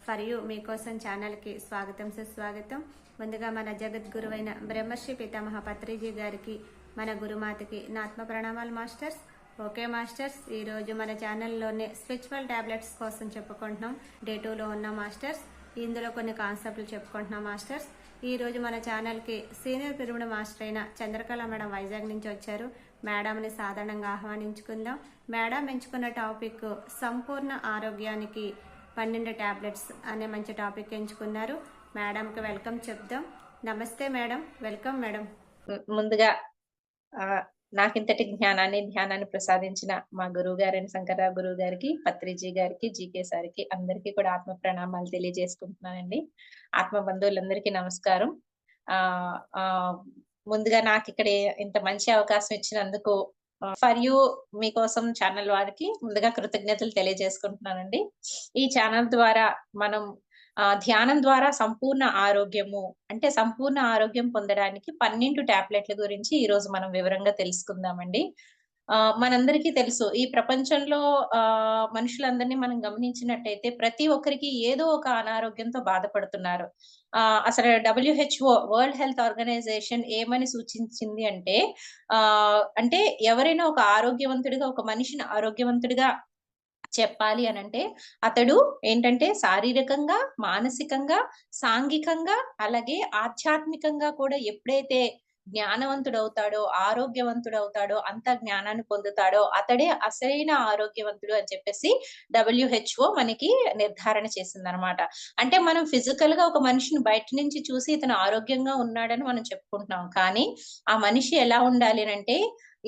For you మీకోసం ఛానల్కి స్వాగతం సుస్వాగతం. ముందుగా మన జగద్గురువైన బ్రహ్మర్షి పితామహ పత్రిజీ గారికి, మన గురుమాతకి నా ఆత్మ ప్రణామాలు మాస్టర్స్. ఓకే మాస్టర్స్, ఈరోజు మన ఛానల్లోనే స్పిరిచువల్ టాబ్లెట్స్ కోసం చెప్పుకుంటున్నాం. డే 2లో ఉన్న మాస్టర్స్, ఇందులో కొన్ని కాన్సెప్ట్లు చెప్పుకుంటున్నాం మాస్టర్స్. ఈరోజు మన ఛానల్కి సీనియర్ పిరమిడ్ మాస్టర్ అయిన చంద్రకళ మేడం వైజాగ్ నుంచి వచ్చారు. మేడంని సాధారణంగా ఆహ్వానించుకుందాం. మేడం ఎంచుకున్న టాపిక్ సంపూర్ణ ఆరోగ్యానికి 12 టాబ్లెట్స్ అనే మంచి టాపిక్ ఎంచుకున్నారు. మేడంకి వెల్కమ్ చెప్దాం. నమస్తే మేడం, వెల్కమ్ మేడం. ముందుగా నాకింతటి ధ్యానాన్ని ప్రసాదించిన మా గురువు గారైన శంకర్రావు గురువు గారికి, పత్రిజీ గారికి, జీకే సార్కి అందరికీ కూడా ఆత్మ ప్రణామాలు తెలియజేసుకుంటున్నానండి. ఆత్మ బంధువులందరికీ నమస్కారం. ముందుగా నాకు ఇక్కడ ఇంత మంచి అవకాశం ఇచ్చినందుకు ఫర్ యూ మీకోసం ఛానల్ వారికి ముందుగా కృతజ్ఞతలు తెలియజేసుకుంటున్నానండి. ఈ ఛానల్ ద్వారా మనం ధ్యానం ద్వారా సంపూర్ణ ఆరోగ్యము అంటే సంపూర్ణ ఆరోగ్యం పొందడానికి 12 టాబ్లెట్ల గురించి ఈ రోజు మనం వివరంగా తెలుసుకుందామండి. మనందరికీ తెలుసు, ఈ ప్రపంచంలో మనుషులందరినీ మనం గమనించినట్టయితే ప్రతి ఒక్కరికి ఏదో ఒక అనారోగ్యంతో బాధపడుతున్నారు. అసలు WHO వరల్డ్ హెల్త్ ఆర్గనైజేషన్ ఏమని సూచించింది అంటే అంటే ఎవరైనా ఒక ఆరోగ్యవంతుడిగా, ఒక మనిషిని ఆరోగ్యవంతుడిగా చెప్పాలి అనంటే అతడు ఏంటంటే శారీరకంగా, మానసికంగా, సాంఘికంగా, అలాగే ఆధ్యాత్మికంగా కూడా ఎప్పుడైతే జ్ఞానవంతుడవుతాడో, ఆరోగ్యవంతుడవుతాడో, అంత జ్ఞానాన్ని పొందుతాడో అతడే అసలైన ఆరోగ్యవంతుడు అని చెప్పేసి WHO మనకి నిర్ధారణ చేసిందనమాట. అంటే మనం ఫిజికల్ గా ఒక మనిషిని బయట నుంచి చూసి ఇతను ఆరోగ్యంగా ఉన్నాడని మనం చెప్పుకుంటున్నాం. కానీ ఆ మనిషి ఎలా ఉండాలి అనంటే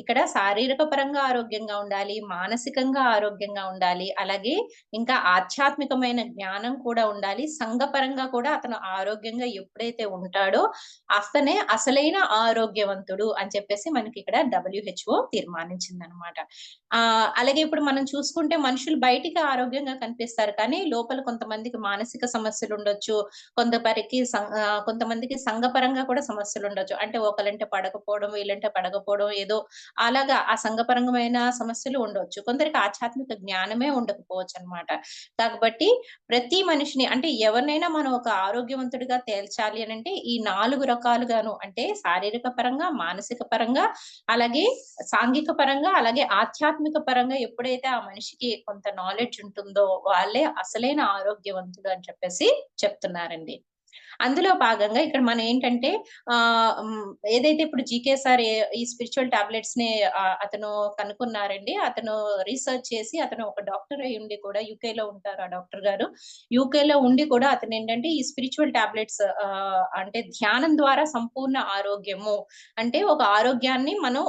ఇక్కడ శారీరక పరంగా ఆరోగ్యంగా ఉండాలి, మానసికంగా ఆరోగ్యంగా ఉండాలి, అలాగే ఇంకా ఆధ్యాత్మికమైన జ్ఞానం కూడా ఉండాలి. సంఘపరంగా కూడా అతను ఆరోగ్యంగా ఎప్పుడైతే ఉంటాడో అతనే అసలైన ఆరోగ్యవంతుడు అని చెప్పేసి మనకి ఇక్కడ WHO తీర్మానించిందనమాట. అలాగే ఇప్పుడు మనం చూసుకుంటే మనుషులు బయటికి ఆరోగ్యంగా కనిపిస్తారు, కానీ లోపల కొంతమందికి మానసిక సమస్యలు ఉండొచ్చు, కొంతమందికి సంఘపరంగా కూడా సమస్యలు ఉండొచ్చు. అంటే ఒకలంటే పడకపోవడం, వీళ్ళంటే పడకపోవడం, ఏదో అలాగా ఆ సంఘపరంగమైన సమస్యలు ఉండొచ్చు. కొందరికి ఆధ్యాత్మిక జ్ఞానమే ఉండకపోవచ్చు అనమాట. కాబట్టి ప్రతి మనిషిని అంటే ఎవరినైనా మనం ఒక ఆరోగ్యవంతుడిగా తేల్చాలి అనంటే ఈ 4 రకాలుగాను అంటే శారీరక పరంగా, మానసిక పరంగా, అలాగే సాంఘిక పరంగా, అలాగే ఆధ్యాత్మిక పరంగా ఎప్పుడైతే ఆ మనిషికి కొంత నాలెడ్జ్ ఉంటుందో వాళ్ళే అసలైన ఆరోగ్యవంతుడు అని చెప్పేసి చెప్తున్నారండి. అందులో భాగంగా ఇక్కడ మనం ఏంటంటే ఏదైతే ఇప్పుడు జీకే సార్ ఈ స్పిరిచువల్ టాబ్లెట్స్ ని అతను కనుక్కున్నారండి. అతను రీసెర్చ్ చేసి అతను ఒక డాక్టర్ అయి ఉండి కూడా యూకేలో ఉంటారు ఆ డాక్టర్ గారు. యూకేలో ఉండి కూడా అతను ఏంటంటే ఈ స్పిరిచువల్ టాబ్లెట్స్ అంటే ధ్యానం ద్వారా సంపూర్ణ ఆరోగ్యము అంటే ఒక ఆరోగ్యాన్ని మనం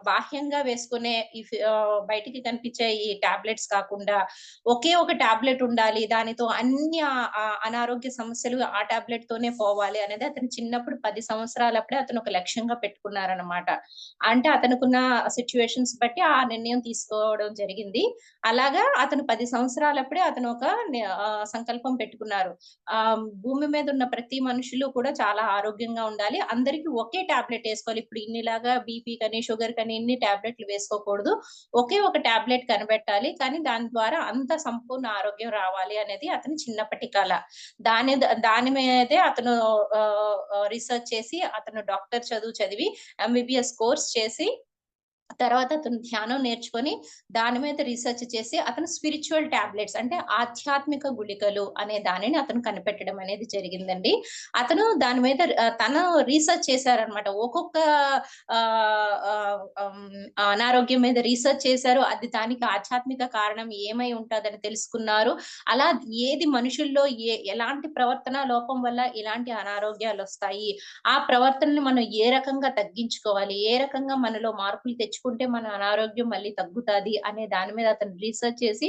బాహ్యంగా వేసుకునే బయటికి కనిపించే ఈ టాబ్లెట్స్ కాకుండా ఒకే ఒక టాబ్లెట్ ఉండాలి, దానితో అన్ని అనారోగ్య సమస్యలు ఆ టాబ్లెట్ తోనే పోవాలి అనేది అతను చిన్నప్పుడు 10 సంవత్సరాలప్పుడే అతను ఒక లక్ష్యంగా పెట్టుకున్నారనమాట. అంటే అతనుకున్న సిట్యుయేషన్స్ బట్టి ఆ నిర్ణయం తీసుకోవడం జరిగింది. అలాగా అతను 10 సంవత్సరాలప్పుడే అతను ఒక సంకల్పం పెట్టుకున్నారు. భూమి మీద ఉన్న ప్రతి మనుషులు కూడా చాలా ఆరోగ్యంగా ఉండాలి, అందరికి ఒకే టాబ్లెట్ వేసుకోవాలి. ఇప్పుడు ఇన్నిలాగా బీపీ కని, షుగర్ కని ఇన్ని టాబ్లెట్లు వేసుకోకూడదు. ఒకే ఒక టాబ్లెట్ కనిపెట్టాలి, కానీ దాని ద్వారా అంత సంపూర్ణ ఆరోగ్యం రావాలి అనేది అతని చిన్నప్పటి కల. దాని మీదే అతను రీసెర్చ్ చేసి అతను డాక్టర్ చదువు చదివి ఎంబీబీఎస్ కోర్స్ చేసి తర్వాత అతను ధ్యానం నేర్చుకొని దాని మీద రీసెర్చ్ చేసి అతను స్పిరిచువల్ టాబ్లెట్స్ అంటే ఆధ్యాత్మిక గుళికలు అనే దానిని అతను కనిపెట్టడం అనేది జరిగిందండి. అతను దాని మీద తను రీసెర్చ్ చేశారనమాట. ఒక్కొక్క అనారోగ్యం మీద రీసెర్చ్ చేశారు. అది దానికి ఆధ్యాత్మిక కారణం ఏమై ఉంటదని తెలుసుకున్నారు. అలా ఏది మనుషుల్లో ఎలాంటి ప్రవర్తన లోపం వల్ల ఇలాంటి అనారోగ్యాలు వస్తాయి, ఆ ప్రవర్తనని మనం ఏ రకంగా తగ్గించుకోవాలి, ఏ రకంగా మనలో మార్పులు తెచ్చుకుంటే మన అనారోగ్యం మళ్ళీ తగ్గుతాది అనే దాని మీద అతను రీసెర్చ్ చేసి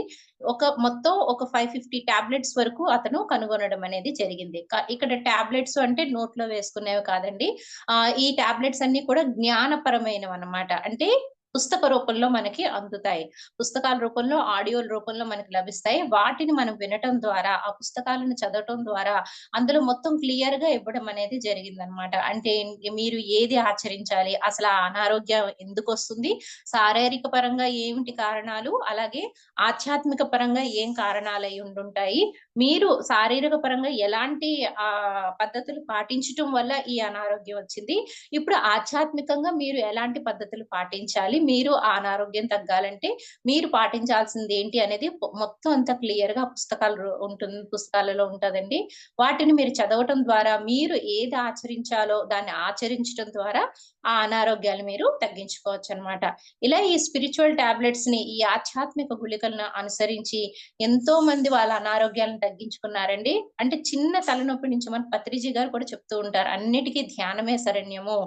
మొత్తం ఒక 550 టాబ్లెట్స్ వరకు అతను కనుగొనడం అనేది జరిగింది. ఇక్కడ టాబ్లెట్స్ అంటే నోట్లో వేసుకునేవి కాదండి. ఈ టాబ్లెట్స్ అన్ని కూడా జ్ఞానపరమైనవి అన్నమాట. అంటే పుస్తక రూపంలో మనకి అందుతాయి. పుస్తకాల రూపంలో, ఆడియోల రూపంలో మనకి లభిస్తాయి. వాటిని మనం వినటం ద్వారా, ఆ పుస్తకాలను చదవటం ద్వారా అందులో మొత్తం క్లియర్‌గా ఇవ్వడం అనేది జరిగిందనమాట. అంటే మీరు ఏది ఆచరించాలి? అసలు ఆ అనారోగ్యం ఎందుకొస్తుంది? శారీరక పరంగా ఏమిటి కారణాలు? అలాగే ఆధ్యాత్మిక పరంగా ఏం కారణాలయి ఉండుంటాయి? మీరు శారీరక పరంగా ఎలాంటి పద్ధతులు పాటించటం వల్ల ఈ అనారోగ్యం వచ్చింది? ఇప్పుడు ఆధ్యాత్మికంగా మీరు ఎలాంటి పద్ధతులు పాటించాలి? మీరు ఆ అనారోగ్యం తగ్గాలంటే మీరు పాటించాల్సింది ఏంటి అనేది మొత్తం అంతా క్లియర్‌గా పుస్తకాలలో ఉంటదండి. వాటిని మీరు చదవటం ద్వారా మీరు ఏది ఆచరించాలో దాన్ని ఆచరించటం ద్వారా ఆ అనారోగ్యాలు మీరు తగ్గించుకోవచ్చనమాట. ఇలా ఈ స్పిరిచ్యువల్ టాబ్లెట్స్‌ని, ఈ ఆధ్యాత్మిక గుళికలను అనుసరించి ఎంతో మంది వాళ్ళ అనారోగ్యాలను తగ్గించుకున్నారండి. అంటే చిన్న తలనొప్పి నుంచి మన పత్రిజీ గారు కూడా చెప్తూ ఉంటారు. అన్నిటికి ధ్యానమే శరణ్యము.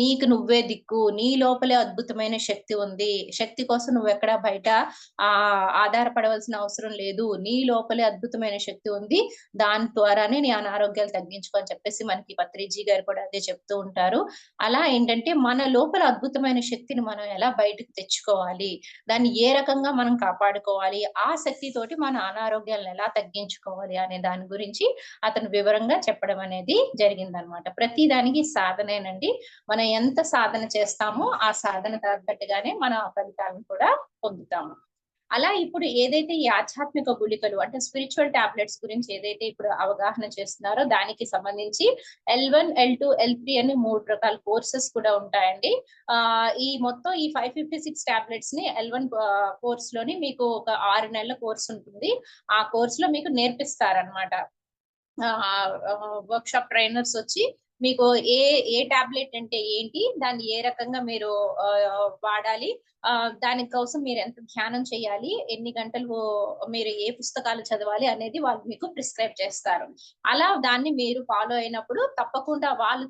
నీకు నువ్వే దిక్కు. నీ లోపలే అద్భుతమైన శక్తి ఉంది. శక్తి కోసం నువ్వెక్కడ బయట ఆధారపడవలసిన అవసరం లేదు. నీ లోపలే అద్భుతమైన శక్తి ఉంది. దాని ద్వారానే నీ అనారోగ్యాలు తగ్గించుకో అని చెప్పేసి మనకి పత్రిజీ గారు కూడా అదే చెప్తూ ఉంటారు. అలా ఏంటంటే మన లోపల అద్భుతమైన శక్తిని మనం ఎలా బయటకు తెచ్చుకోవాలి? దాన్ని ఏ రకంగా మనం కాపాడుకోవాలి? ఆ శక్తితోటి మన అనారోగ్యాలను ఎలా తగ్గించుకోవాలి? అనే దాని గురించి అతను వివరంగా చెప్పడం అనేది జరిగిందనమాట. ప్రతి దానికి సాధనేనండి. మనం ఎంత సాధన చేస్తామో ఆ సాధన తగ్గట్టుగానే మన ఫలితాలను కూడా పొందుతాము. అలా ఇప్పుడు ఏదైతే ఈ ఆధ్యాత్మిక గుళికలు అంటే స్పిరిచ్యువల్ టాబ్లెట్స్ గురించి ఏదైతే ఇప్పుడు అవగాహన చేస్తున్నారో దానికి సంబంధించి L1, L2, L3 అని 3 రకాల కోర్సెస్ కూడా ఉంటాయండి. ఈ మొత్తం ఈ 556 టాబ్లెట్స్ ని L1 కోర్స్‌లోని మీకు ఒక 6 నెలల కోర్స్ ఉంటుంది. ఆ కోర్స్‌లో మీకు నేర్పిస్తారనమాట. వర్క్‌షాప్ ట్రైనర్స్ వచ్చి మీకు ఏ టాబ్లెట్ అంటే ఏంటి? దాన్ని ఏ రకంగా మీరు వాడాలి? దాని కోసం మీరెంత ధ్యానం చేయాలి? ఎన్ని గంటలు మీరు ఏ పుస్తకాలు చదవాలి? అనేది వాళ్ళు మీకు ప్రిస్క్రైబ్ చేస్తారు. అలా దాన్ని మీరు ఫాలో అయినప్పుడు తప్పకుండా వాళ్ళు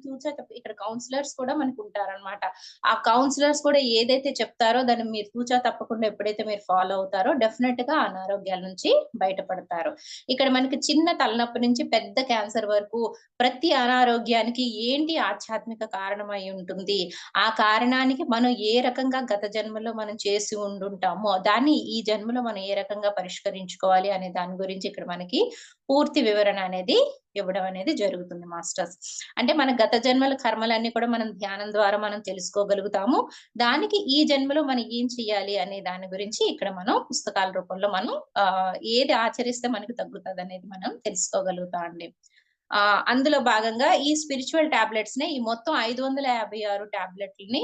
ఇక్కడ కౌన్సిలర్స్ కూడా మనకుంటారనమాట. ఆ కౌన్సిలర్స్ కూడా ఏదైతే చెప్తారో దాన్ని మీరు తూచా తప్పకుండా ఎప్పుడైతే మీరు ఫాలో అవుతారో డెఫినెట్‌గా అనారోగ్యాల నుంచి బయటపడతారు. ఇక్కడ మనకి చిన్న తలనొప్పి నుంచి పెద్ద క్యాన్సర్ వరకు ప్రతి అనారోగ్యానికి ఏంటి ఆధ్యాత్మిక కారణం అయి ఉంటుంది. ఆ కారణానికి మనం ఏ రకంగా గత జన్మలో మనం చేసి ఉండుంటామో, దాన్ని ఈ జన్మలో మనం ఏ రకంగా పరిష్కరించుకోవాలి అనే దాని గురించి ఇక్కడ మనకి పూర్తి వివరణ అనేది ఇవ్వడం అనేది జరుగుతుంది మాస్టర్స్. అంటే మన గత జన్మల కర్మలన్నీ కూడా మనం ధ్యానం ద్వారా మనం తెలుసుకోగలుగుతాము. దానికి ఈ జన్మలో మనం ఏం చేయాలి అనే దాని గురించి ఇక్కడ మనం పుస్తకాల రూపంలో మనం ఏది ఆచరిస్తే మనకు తగ్గుతదనేది మనం తెలుసుకోగలుగుతాం అండి. అందులో భాగంగా ఈ స్పిరిచ్యువల్ టాబ్లెట్స్‌ని ఈ మొత్తం 556 టాబ్లెట్‌లని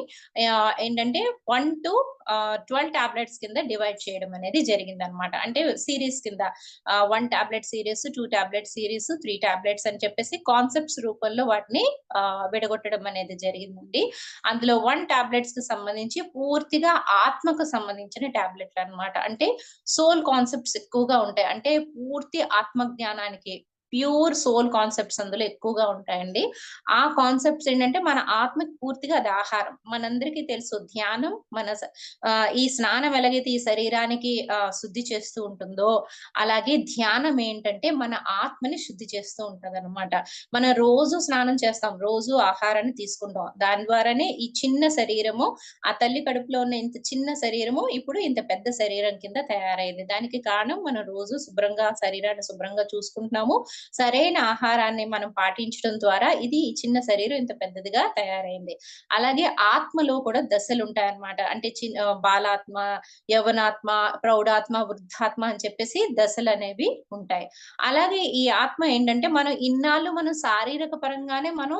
ఏంటంటే 12 టాబ్లెట్స్ కింద డివైడ్ చేయడం అనేది జరిగిందనమాట. అంటే సీరీస్ కింద 1 tablet series, 2 tablet series, 3 tablets అని చెప్పేసి కాన్సెప్ట్స్ రూపంలో వాటిని విడగొట్టడం అనేది జరిగిందండి. అందులో 1 టాబ్లెట్స్‌కి సంబంధించి పూర్తిగా ఆత్మకు సంబంధించిన టాబ్లెట్‌లనమాట. అంటే సోల్ కాన్సెప్ట్స్ ఎక్కువగా ఉంటాయి. అంటే పూర్తి ఆత్మ జ్ఞానానికి ప్యూర్ సోల్ కాన్సెప్ట్స్ అందులో ఎక్కువగా ఉంటాయండి. ఆ కాన్సెప్ట్స్ ఏంటంటే మన ఆత్మకి పూర్తిగా అది ఆహారం. మనందరికీ తెలుసు ధ్యానం ఈ స్నానం ఎలాగైతే ఈ శరీరానికి శుద్ధి చేస్తూ ఉంటుందో, అలాగే ధ్యానం ఏంటంటే మన ఆత్మని శుద్ధి చేస్తూ ఉంటదనమాట. మనం రోజు స్నానం చేస్తాం. రోజు ఆహారాన్ని తీసుకుంటాం. దాని ద్వారానే ఈ చిన్న శరీరము ఆ తల్లి కడుపులో ఉన్న ఇంత చిన్న శరీరము ఇప్పుడు ఇంత పెద్ద శరీరం కింద తయారైంది. దానికి కారణం మనం రోజు శరీరాన్ని శుభ్రంగా చూసుకుంటున్నాము. సరైన ఆహారాన్ని మనం పాటించడం ద్వారా ఇది ఈ చిన్న శరీరం ఇంత పెద్దదిగా తయారైంది. అలాగే ఆత్మలో కూడా దశలుంటాయన్నమాట. అంటే బాలాత్మ, యవ్వనాత్మ, ప్రౌఢాత్మ, వృద్ధాత్మ అని చెప్పేసి దశలనేవి ఉంటాయి. అలాగే ఈ ఆత్మ ఏంటంటే మనం శారీరక పరంగానే మనం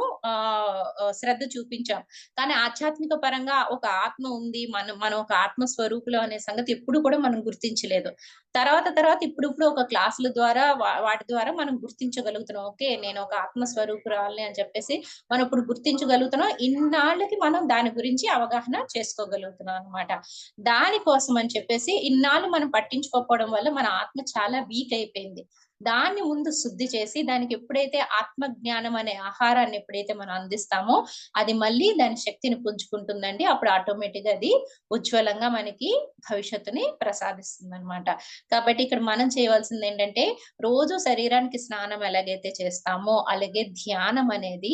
శ్రద్ధ చూపించాం. కానీ ఆధ్యాత్మిక పరంగా ఒక ఆత్మ ఉంది. మనం ఒక ఆత్మ స్వరూపులం అనే సంగతి ఎప్పుడు కూడా మనం గుర్తించలేదు. తర్వాత ఇప్పుడిప్పుడు ఒక క్లాసుల ద్వారా వాటి ద్వారా మనం గుర్తించగలుగుతున్నాం. ఓకే. నేను ఒక ఆత్మ స్వరూపురాలిని అని చెప్పేసి మనం ఇప్పుడు గుర్తించగలుగుతున్నాం. ఇన్నాళ్ళకి మనం దాని గురించి అవగాహన చేసుకోగలుగుతున్నాం అన్నమాట. దాని కోసం అని చెప్పేసి ఇన్నాళ్ళు మనం పట్టించుకోకపోవడం వల్ల మన ఆత్మ చాలా వీక్ అయిపోయింది. దాన్ని ముందు శుద్ధి చేసి దానికి ఎప్పుడైతే ఆత్మ జ్ఞానం అనే ఆహారాన్ని ఎప్పుడైతే మనం అందిస్తామో అది మళ్ళీ దాని శక్తిని పుంజుకుంటుందండి. అప్పుడు ఆటోమేటిక్‌గా అది ఉజ్వలంగా మనకి భవిష్యత్తుని ప్రసాదిస్తుందనమాట. కాబట్టి ఇక్కడ మనం చేయవలసిందేంటంటే రోజు శరీరానికి స్నానం ఎలాగైతే చేస్తామో అలాగే ధ్యానం అనేది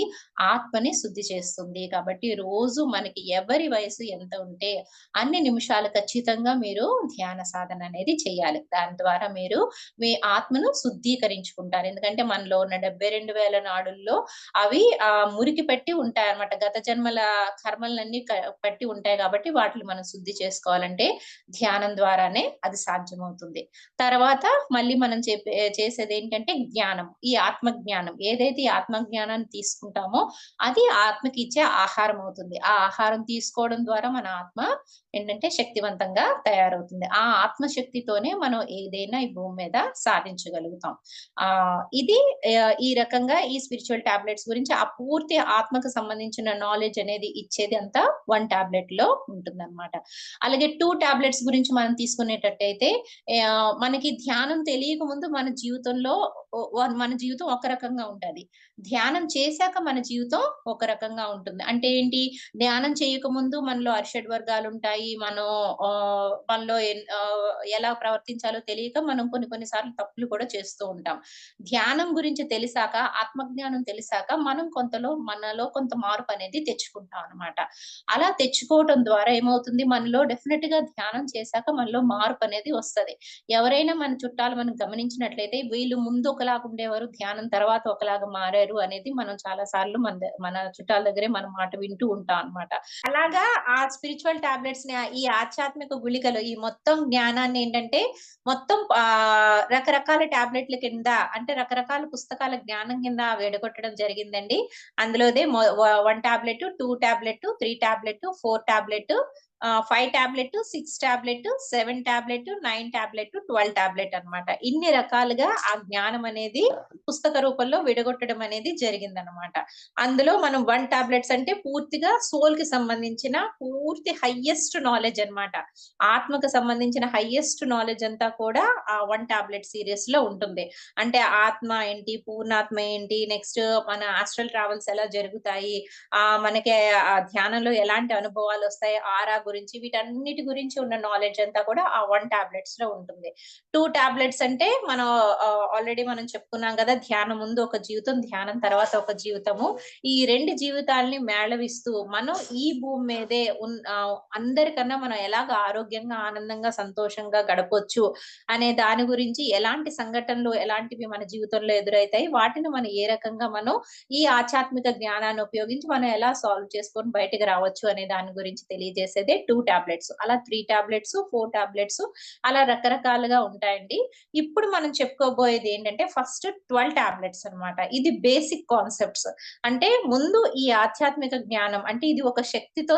ఆత్మని శుద్ధి చేస్తుంది. కాబట్టి రోజు మనకి ఎవరి వయసు ఎంత ఉంటే అన్ని నిమిషాలు ఖచ్చితంగా మీరు ధ్యాన సాధన అనేది చేయాలి. దాని ద్వారా మీరు మీ ఆత్మను శుద్ధీకరించుకుంటారు. ఎందుకంటే మనలో ఉన్న 72,000 నాడుల్లో అవి మురికి పెట్టి ఉంటాయన్నమాట. గత జన్మల కర్మలన్నీ పట్టి ఉంటాయి కాబట్టి వాటిని మనం శుద్ధి చేసుకోవాలంటే ధ్యానం ద్వారానే అది సాధ్యమవుతుంది. తర్వాత మళ్ళీ మనం చేసేదేంటంటే జ్ఞానం. ఈ ఆత్మ జ్ఞానం. ఏదైతే ఈ ఆత్మ జ్ఞానాన్ని తీసుకుంటామో అది ఆత్మకి ఇచ్చే ఆహారం అవుతుంది. ఆ ఆహారం తీసుకోవడం ద్వారా మన ఆత్మ ఏంటంటే శక్తివంతంగా తయారవుతుంది. ఆ ఆత్మశక్తితోనే మనం ఏదైనా ఈ భూమి మీద సాధించగలుగుతాం. ఇది ఈ రకంగా ఈ స్పిరిచువల్ టాబ్లెట్స్ గురించి ఆ పూర్తి ఆత్మకు సంబంధించిన నాలెడ్జ్ అనేది ఇచ్చేది అంతా 1 టాబ్లెట్‌లో ఉంటుందన్నమాట. అలాగే 2 టాబ్లెట్స్ గురించి మనం తీసుకునేటట్టయితే మనకి ధ్యానం తెలియక ముందు మన జీవితంలో మన జీవితం ఒక రకంగా ఉంటది. ధ్యానం చేశాక మన జీవితం ఒక రకంగా ఉంటుంది. అంటే ఏంటి? ధ్యానం చేయకముందు మనలో అరిషడ్ వర్గాలుంటాయి. మనం మనలో ఎలా ప్రవర్తించాలో తెలియక మనం కొన్ని కొన్ని సార్లు తప్పులు కూడా చేస్తూ ఉంటాం. ధ్యానం గురించి తెలిసాక, ఆత్మజ్ఞానం తెలిసాక మనం మనలో కొంత మార్పనేది తెచ్చుకుంటాం అన్నమాట. అలా తెచ్చుకోవటం ద్వారా ఏమవుతుంది? మనలో డెఫినిట్‌గా ధ్యానం చేశాక మనలో మార్పనేది వస్తది. ఎవరైనా మన చుట్టాలు మనం గమనించినట్లయితే వీళ్ళు ముందు ఒకలాగా ఉండేవారు. ధ్యానం తర్వాత ఒకలాగా మారారు అనేది మనం చాలా సార్లు మన చుట్టాల దగ్గరే మన మాట వింటూ ఉంటాం అన్నమాట. అలాగా ఆ స్పిరిచువల్ టాబ్లెట్స్‌ని ఈ ఆధ్యాత్మిక గుళికలు ఈ మొత్తం జ్ఞానాన్ని ఏంటంటే మొత్తం రకరకాల టాబ్లెట్‌ల కింద అంటే రకరకాల పుస్తకాల జ్ఞానం కింద విడగొట్టడం జరిగిందండి. అందులోదే 1 tablet, 2 tablet, 3 tablet, 4 tablet 5 tablet, 6 tablet, 7 tablet, 9 tablet, 12 tablet అన్నమాట. ఇన్ని రకాలుగా ఆ జ్ఞానం అనేది పుస్తక రూపంలో విడగొట్టడం అనేది జరిగిందనమాట. అందులో మనం 1 టాబ్లెట్స్ అంటే పూర్తిగా సోల్‌కి సంబంధించిన పూర్తి హైయెస్ట్ నాలెడ్జ్ అన్నమాట. ఆత్మకు సంబంధించిన హైయెస్ట్ నాలెడ్జ్ అంతా కూడా ఆ 1 టాబ్లెట్ సీరీస్‌లో ఉంటుంది. అంటే ఆత్మ ఏంటి? పూర్ణాత్మ ఏంటి? నెక్స్ట్ మన ఆస్ట్రల్ ట్రావెల్స్ ఎలా జరుగుతాయి? మనకి ధ్యానంలో ఎలాంటి అనుభవాలొస్తాయి? ఆరా గురించి వీటన్నిటి గురించి ఉన్న నాలెడ్జ్ అంతా కూడా ఆ 1 టాబ్లెట్స్‌లో ఉంటుంది. 2 టాబ్లెట్స్ అంటే మనం ఆల్రెడీ మనం చెప్పుకున్నాం గదా! ధ్యానం ముందు ఒక జీవితం, ధ్యానం తర్వాత ఒక జీవితము. ఈ 2 జీవితాల్ని మేళవిస్తూ మనం ఈ భూమి మీదే అందరికన్నా మనం ఎలాగ ఆరోగ్యంగా, ఆనందంగా, సంతోషంగా గడపొచ్చు అనే దాని గురించి ఎలాంటి సంఘటనలు, ఎలాంటివి మన జీవితంలో ఎదురైతాయి, వాటిని మనం ఏ రకంగా మనం ఈ ఆధ్యాత్మిక జ్ఞానాన్ని ఉపయోగించి మనం ఎలా సాల్వ్ చేసుకొని బయటికి రావచ్చు అనే దాని గురించి తెలియజేసేదే 2 టాబ్లెట్స్. అలా 3 టాబ్లెట్స్, 4 టాబ్లెట్స్ అలా రకరకాలుగా ఉంటాయండి. ఇప్పుడు మనం చెప్పుకోబోయేది ఏంటంటే ఫస్ట్ 12 టాబ్లెట్స్ అన్నమాట. ఇది బేసిక్ కాన్సెప్ట్స్. అంటే ముందు ఈ ఆధ్యాత్మిక జ్ఞానం అంటే ఇది ఒక శక్తితో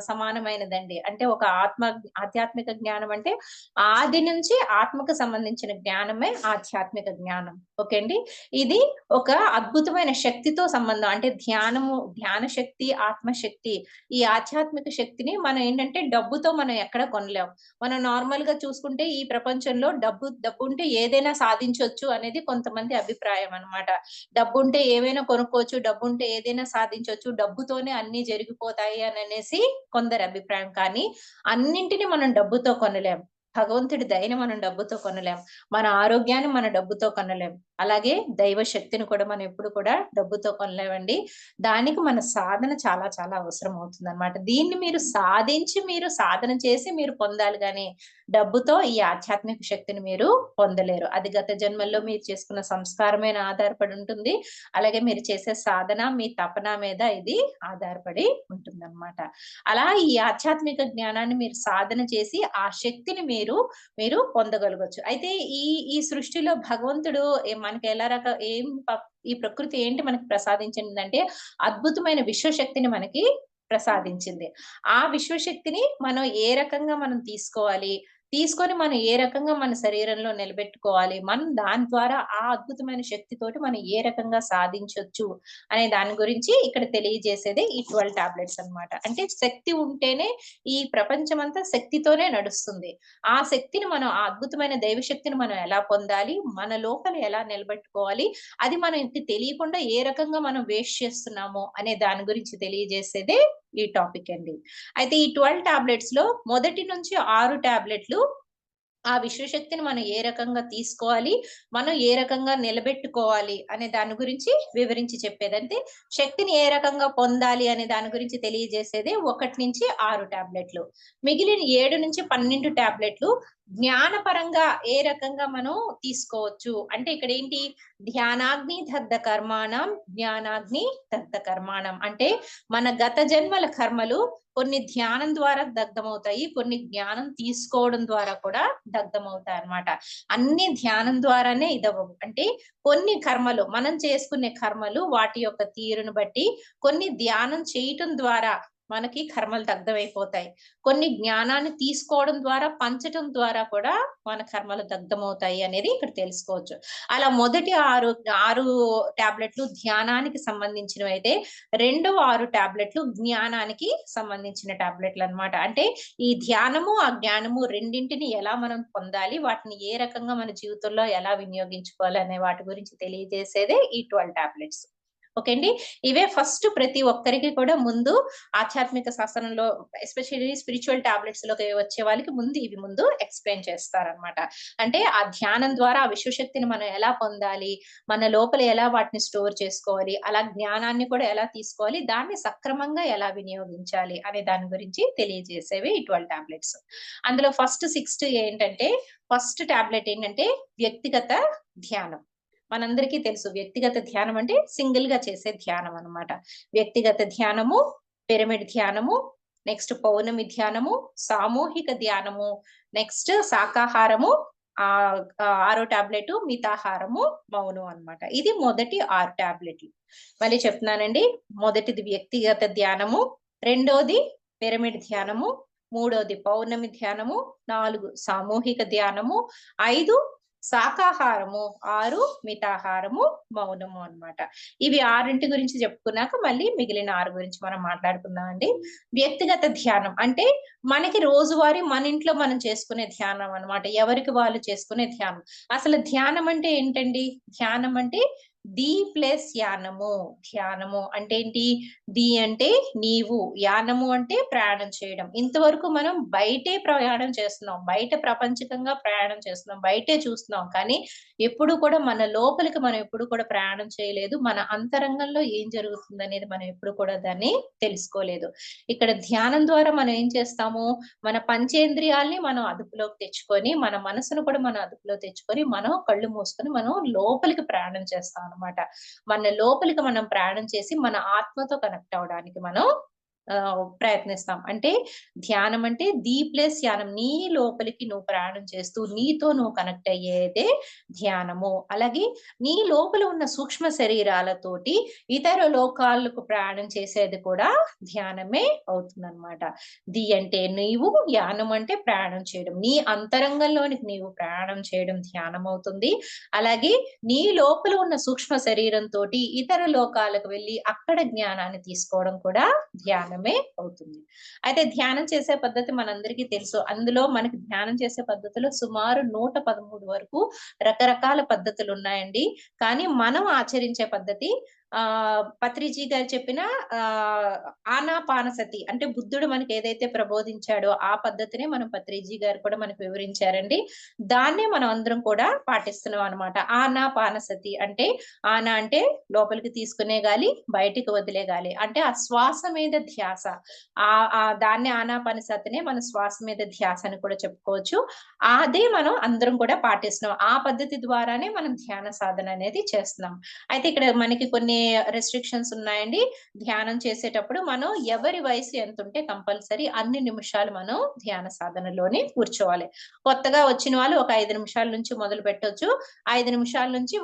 సమానమైనదండి. అంటే ఒక ఆధ్యాత్మిక జ్ఞానం అంటే ఆది నుంచి ఆత్మకు సంబంధించిన జ్ఞానమే ఆధ్యాత్మిక జ్ఞానం. ఓకే అండి. ఇది ఒక అద్భుతమైన శక్తితో సంబంధం. అంటే ధ్యాన శక్తి, ఆత్మశక్తి ఈ ఆధ్యాత్మిక శక్తిని మనం ఏంటంటే డబ్బుతో మనం ఎక్కడ కొనలేం. మనం నార్మల్‌గా చూసుకుంటే ఈ ప్రపంచంలో డబ్బుంటే ఏదైనా సాధించొచ్చు అనేది కొంతమంది అభిప్రాయం అన్నమాట. డబ్బుంటే ఏవైనా కొనుక్కోవచ్చు, డబ్బుంటే ఏదైనా సాధించొచ్చు, డబ్బుతోనే అన్నీ జరిగిపోతాయి అననేసి కొందరి అభిప్రాయం. కానీ అన్నింటిని మనం డబ్బుతో కొనలేం. భగవంతుడి దయని మనం డబ్బుతో కొనలేం. మన ఆరోగ్యాన్ని మనం డబ్బుతో కొనలేం. అలాగే దైవ శక్తిని కూడా మనం ఎప్పుడు కూడా డబ్బుతో కొనలేమండి. దానికి మన సాధన చాలా చాలా అవసరం అవుతుందన్నమాట. దీన్ని మీరు సాధించి, మీరు సాధన చేసి మీరు పొందాలి గానీ, డబ్బుతో ఈ ఆధ్యాత్మిక శక్తిని మీరు పొందలేరు. అది గత జన్మల్లో మీరు చేసుకున్న సంస్కారం మీద ఆధారపడి ఉంటుంది. అలాగే మీరు చేసే సాధన, మీ తపన మీద ఇది ఆధారపడి ఉంటుందన్నమాట. అలా ఈ ఆధ్యాత్మిక జ్ఞానాన్ని మీరు సాధన చేసి, ఆ శక్తిని మీరు పొందగలగొచ్చు. అయితే ఈ ఈ సృష్టిలో భగవంతుడు మనకి ఎలా ఏం ఈ ప్రకృతి ఏంటి మనకి ప్రసాదించిందంటే అద్భుతమైన విశ్వశక్తిని మనకి ప్రసాదించింది. ఆ విశ్వశక్తిని మనం ఏ రకంగా మనం తీసుకోవాలి? తీసుకొని మనం ఏ రకంగా మన శరీరంలో నిలబెట్టుకోవాలి, మనం దాని ద్వారా ఆ అద్భుతమైన శక్తితోటి మనం ఏ రకంగా సాధించొచ్చు అనే దాని గురించి ఇక్కడ తెలియజేసేదే ఈ 12 టాబ్లెట్స్ అన్నమాట. అంటే శక్తి ఉంటేనే ఈ ప్రపంచమంతా శక్తితోనే నడుస్తుంది. ఆ శక్తిని మనం, ఆ అద్భుతమైన దైవ శక్తిని మనం ఎలా పొందాలి, మన లోపల ఎలా నిలబెట్టుకోవాలి, అది మనకి తెలియకుండా ఏ రకంగా మనం వేస్ట్ చేస్తున్నామో అనే దాని గురించి తెలియజేసేదే ఈ టాపిక్ అండి. అయితే ఈ 12 టాబ్లెట్స్ లో మొదటి నుంచి 6 టాబ్లెట్లు ఆ విశ్వశక్తిని మనం ఏ రకంగా తీసుకోవాలి, మనం ఏ రకంగా నిలబెట్టుకోవాలి అనే దాని గురించి వివరించి చెప్పేది. అంటే శక్తిని ఏ రకంగా పొందాలి అనే దాని గురించి తెలియజేసేదే 1-6 టాబ్లెట్లు. మిగిలిన 7-12 టాబ్లెట్లు జ్ఞానపరంగా ఏ రకంగా మనం తీసుకోవచ్చు. అంటే ఇక్కడ ఏంటి, ధ్యానాగ్ని దగ్ధ కర్మాణం, జ్ఞానాగ్ని దగ్ధ కర్మాణం. అంటే మన గత జన్మల కర్మలు కొన్ని ధ్యానం ద్వారా దగ్ధమవుతాయి, కొన్ని జ్ఞానం తీసుకోవడం ద్వారా కూడా దగ్ధమవుతాయి అన్నమాట. అన్ని ధ్యానం ద్వారానే ఇదవ్వవు. అంటే కొన్ని కర్మలు, మనం చేసుకునే కర్మలు వాటి యొక్క తీరును బట్టి, కొన్ని ధ్యానం చేయటం ద్వారా మనకి కర్మలు దగ్ధమైపోతాయి. కొన్ని జ్ఞానాన్ని తీసుకోవడం ద్వారా, పంచటం ద్వారా కూడా మన కర్మలు దగ్ధమవుతాయి అనేది ఇక్కడ తెలుసుకోవచ్చు. అలా మొదటి 6 టాబ్లెట్లు ధ్యానానికి సంబంధించినవైతే, రెండవ 6 టాబ్లెట్లు జ్ఞానానికి సంబంధించిన టాబ్లెట్లు అన్నమాట. అంటే ఈ ధ్యానము, ఆ జ్ఞానము రెండింటిని ఎలా మనం పొందాలి, వాటిని ఏ రకంగా మన జీవితంలో ఎలా వినియోగించుకోవాలి అనే వాటి గురించి తెలియజేసేదే ఈ 12 టాబ్లెట్స్. ఓకే అండి. ఇవే ఫస్ట్ ప్రతి ఒక్కరికి కూడా ముందు ఆధ్యాత్మిక శాస్త్రంలో, ఎస్పెషల్లీ స్పిరిచువల్ టాబ్లెట్స్ లోకి వచ్చే వాళ్ళకి ముందు ఇవి ముందు ఎక్స్‌ప్లెయిన్ చేస్తారన్నమాట. అంటే ఆ ధ్యానం ద్వారా ఆ విశ్వశక్తిని మనం ఎలా పొందాలి, మన లోపల ఎలా వాటిని స్టోర్ చేసుకోవాలి, అలా జ్ఞానాన్ని కూడా ఎలా తీసుకోవాలి, దాన్ని సక్రమంగా ఎలా వినియోగించాలి అనే దాని గురించి తెలియజేసేవి ఈ 12 టాబ్లెట్స్. అందులో ఫస్ట్ 6 ఏంటంటే, ఫస్ట్ టాబ్లెట్ ఏంటంటే వ్యక్తిగత ధ్యానం. మనందరికీ తెలుసు వ్యక్తిగత ధ్యానం అంటే సింగిల్ గా చేసే ధ్యానం అన్నమాట. వ్యక్తిగత ధ్యానము, పిరమిడ్ ధ్యానము, నెక్స్ట్ పౌర్ణమి ధ్యానము, సామూహిక ధ్యానము, నెక్స్ట్ శాకాహారము, ఆరో టాబ్లెట్ మితాహారము, మౌనం అన్నమాట. ఇది మొదటి 6 టాబ్లెట్లు. మళ్ళీ చెప్తున్నానండి. మొదటిది వ్యక్తిగత ధ్యానము, రెండోది పిరమిడ్ ధ్యానము, మూడోది పౌర్ణమి ధ్యానము, 4 సామూహిక ధ్యానము, 5 శాకాహారము, 6 మితాహారము, మౌనము అన్నమాట. ఇవి 6 గురించి చెప్పుకున్నాక మళ్ళీ మిగిలిన 6 గురించి మనం మాట్లాడుకుందాం అండి. వ్యక్తిగత ధ్యానం అంటే మనకి రోజువారీ మన ఇంట్లో మనం చేసుకునే ధ్యానం అన్నమాట. ఎవరికి వాళ్ళు చేసుకునే ధ్యానం. అసలు ధ్యానం అంటే ఏంటండి? ధ్యానం అంటే ది ప్లస్ యానము. ధ్యానము అంటే ఏంటి? ది అంటే నీవు, యానము అంటే ప్రయాణం చేయడం. ఇంతవరకు మనం బయటే ప్రయాణం చేస్తున్నాం. బయట ప్రపంచకంగా ప్రయాణం చేస్తున్నాం. బయటే చూస్తున్నాం. కానీ ఎప్పుడు కూడా మన లోపలికి మనం ఎప్పుడు కూడా ప్రయాణం చేయలేదు. మన అంతరంగంలో ఏం జరుగుతుందనేది మనం ఎప్పుడు కూడా దాన్ని తెలుసుకోలేదు. ఇక్కడ ధ్యానం ద్వారా మనం ఏం చేస్తాము? మన పంచేంద్రియాల్ని మనం అదుపులోకి తెచ్చుకొని, మన మనసును కూడా మనం అదుపులో తెచ్చుకొని, మనం కళ్ళు మూసుకొని మనం లోపలికి ప్రయాణం చేస్తాం అన్నమాట. మన లోపలికి మనం ప్రయాణం చేసి మన ఆత్మతో కనెక్ట్ అవ్వడానికి మనం ప్రయత్నిస్తాం. అంటే ధ్యానం అంటే ది ప్లస్ యానం. నీ లోపలికి నువ్వు ప్రయాణం చేస్తూ నీతో నువ్వు కనెక్ట్ అయ్యేదే ధ్యానము. అలాగే నీ లోపల ఉన్న సూక్ష్మ శరీరాలతోటి ఇతర లోకాలకు ప్రయాణం చేసేది కూడా ధ్యానమే అవుతుందన్నమాట. ది అంటే నీవు, యానం అంటే ప్రయాణం చేయడం. నీ అంతరంగంలోనికి నీవు ప్రయాణం చేయడం ధ్యానం అవుతుంది. అలాగే నీ లోపల ఉన్న సూక్ష్మ శరీరంతోటి ఇతర లోకాలకు వెళ్లి అక్కడ జ్ఞానాన్ని తీసుకోవడం కూడా ధ్యానమే అవుతుంది. అయితే ధ్యానం చేసే పద్ధతి మనందరికీ తెలుసు. అందులో మనకి ధ్యానం చేసే పద్ధతిలో సుమారు 113 వరకు రకరకాల పద్ధతులు ఉన్నాయండి. కానీ మనం ఆచరించే పద్ధతి పత్రిజీ గారు చెప్పిన ఆహ్, ఆనాపానసతి అంటే బుద్ధుడు మనకి ఏదైతే ప్రబోధించాడో ఆ పద్ధతినే మనం పత్రిజీ గారు కూడా మనకు వివరించారండి. దాన్నే మనం అందరం కూడా పాటిస్తున్నాం అన్నమాట. ఆనాపానసతి అంటే, ఆనా అంటే లోపలికి తీసుకునే గాలి, బయటికి వదిలే గాలి. అంటే ఆ శ్వాస మీద ధ్యాస. దాన్నే ఆనాపానసతినే మనం శ్వాస మీద ధ్యాస అని కూడా చెప్పుకోవచ్చు. అదే మనం అందరం కూడా పాటిస్తున్నాం. ఆ పద్ధతి ద్వారానే మనం ధ్యాన సాధన అనేది చేస్తున్నాం. అయితే ఇక్కడ మనకి కొన్ని రెస్ట్రిక్షన్స్ ఉన్నాయండి. ధ్యానం చేసేటప్పుడు మనం ఎవరి వయసు ఎంతుంటే కంపల్సరీ అన్ని నిమిషాలు మనం ధ్యాన సాధనలోనే కూర్చోవాలి. కొత్తగా వచ్చిన వాళ్ళు ఒక 5 నిమిషాల నుంచి మొదలుపెట్టొచ్చు. 5 నిమిషాల నుంచి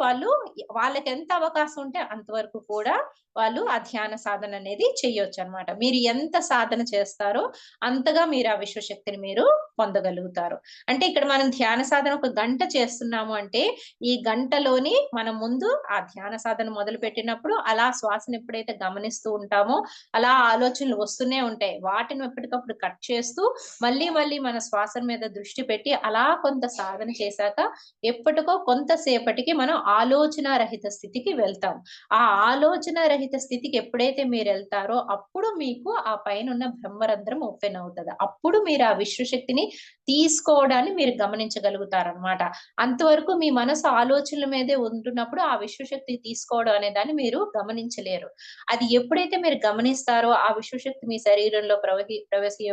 వాళ్ళకి ఎంత అవకాశం ఉంటే అంతవరకు కూడా వాళ్ళు ఆ ధ్యాన సాధన అనేది చెయ్యొచ్చు అన్నమాట. మీరు ఎంత సాధన చేస్తారో అంతగా మీరు ఆ విశ్వశక్తిని మీరు పొందగలుగుతారు. అంటే ఇక్కడ మనం ధ్యాన సాధన ఒక గంట చేస్తున్నాము అంటే, ఈ గంటలోని మనం ముందు ఆ ధ్యాన సాధన మొదలుపెట్టినప్పుడు అలా శ్వాసను ఎప్పుడైతే గమనిస్తూ ఉంటామో, అలా ఆలోచనలు వస్తూనే ఉంటాయి. వాటిని ఎప్పటికప్పుడు కట్ చేస్తూ మళ్ళీ మళ్ళీ మన శ్వాస మీద దృష్టి పెట్టి అలా కొంత సాధన చేశాక ఎప్పటికో కొంతసేపటికి మనం ఆలోచన రహిత స్థితికి వెళ్తాం. ఆ ఆలోచన రహిత స్థితికి ఎప్పుడైతే మీరెళ్తారో అప్పుడు మీకు ఆ పైనున్న బ్రహ్మరంధ్రం ఓపెన్ అవుతది. అప్పుడు మీరు ఆ విశ్వశక్తిని తీసుకోవడాన్ని మీరు గమనించగలుగుతారనమాట. అంతవరకు మీ మనసు ఆలోచనల మీదే ఉంటున్నప్పుడు ఆ విశ్వశక్తి తీసుకోవడం అనే దాన్ని మీరు గమనించలేరు. అది ఎప్పుడైతే మీరు గమనిస్తారో ఆ విశ్వశక్తి మీ శరీరంలో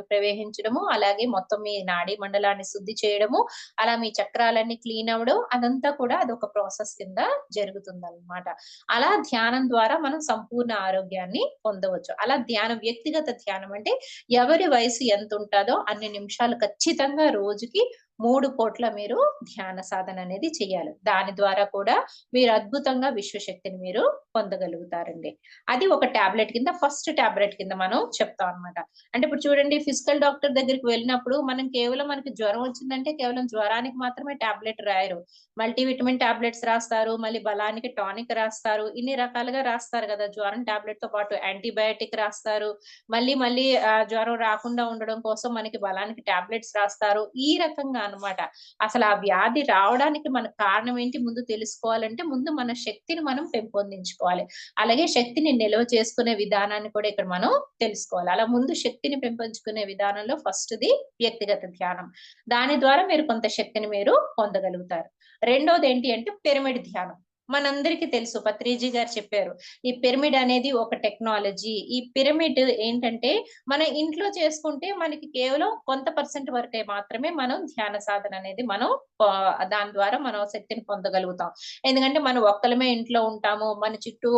ప్రవహించడము, అలాగే మొత్తం మీ నాడీ మండలాన్ని శుద్ధి చేయడము, అలా మీ చక్రాలన్నీ క్లీన్ అవ్వడం అదంతా కూడా అదొక ప్రాసెస్ కింద జరుగుతుందన్నమాట. అలా ధ్యానం ద్వారా మనం సంపూర్ణ ఆరోగ్యాన్ని పొందవచ్చు. అలా ధ్యానం వ్యక్తిగత ధ్యానం అంటే ఎవరి వయసు ఎంత ఉంటదో అన్ని నిమిషాలు ఖచ్చితంగా రోజుకి 3 పూట్ల మీరు ధ్యాన సాధన అనేది చేయాలి. దాని ద్వారా కూడా మీరు అద్భుతంగా విశ్వశక్తిని మీరు పొందగలుగుతారండి. అది ఒక టాబ్లెట్ కింద ఫస్ట్ టాబ్లెట్ కింద మనం చెప్తాం అన్నమాట. అంటే ఇప్పుడు చూడండి ఫిజికల్ డాక్టర్ దగ్గరికి వెళ్ళినప్పుడు మనం కేవలం మనకి జ్వరం వచ్చిందంటే కేవలం జ్వరానికి మాత్రమే టాబ్లెట్ రాయరు. మల్టీవిటమిన్ టాబ్లెట్స్ రాస్తారు. మళ్ళీ బలానికి టానిక్ రాస్తారు. ఇన్ని రకాలుగా రాస్తారు గదా! జ్వరం టాబ్లెట్‌తో పాటు యాంటీబయాటిక్ రాస్తారు. మళ్ళీ మళ్ళీ జ్వరం రాకుండా ఉండడం కోసం మనకి బలానికి టాబ్లెట్స్ రాస్తారు. ఈ రకంగా అన్నమాట. అసలు ఆ వ్యాధి రావడానికి మనకు కారణం ఏంటి ముందు తెలుసుకోవాలంటే ముందు మన శక్తిని మనం పెంపొందించుకోవాలి. అలాగే శక్తిని నిల్వ చేసుకునే విధానాన్ని కూడా ఇక్కడ మనం తెలుసుకోవాలి. అలా ముందు శక్తిని పెంపొంచుకునే విధానంలో ఫస్ట్‌ది వ్యక్తిగత ధ్యానం. దాని ద్వారా మీరు కొంత శక్తిని మీరు పొందగలుగుతారు. రెండోదేంటి అంటే పిరమిడ్ ధ్యానం. మనందరికీ తెలుసు పత్రిజీ గారు చెప్పారు. ఈ పిరమిడ్ అనేది ఒక టెక్నాలజీ. ఈ పిరమిడ్ ఏంటంటే మన ఇంట్లో చేసుకుంటే మనకి కేవలం కొంత పర్సెంట్ వరకే మాత్రమే మనం ధ్యాన సాధన అనేది మనం దాని ద్వారా మనం శక్తిని పొందగలుగుతాం. ఎందుకంటే మనం ఒక్కలమే ఇంట్లో ఉంటాము. మన చుట్టూ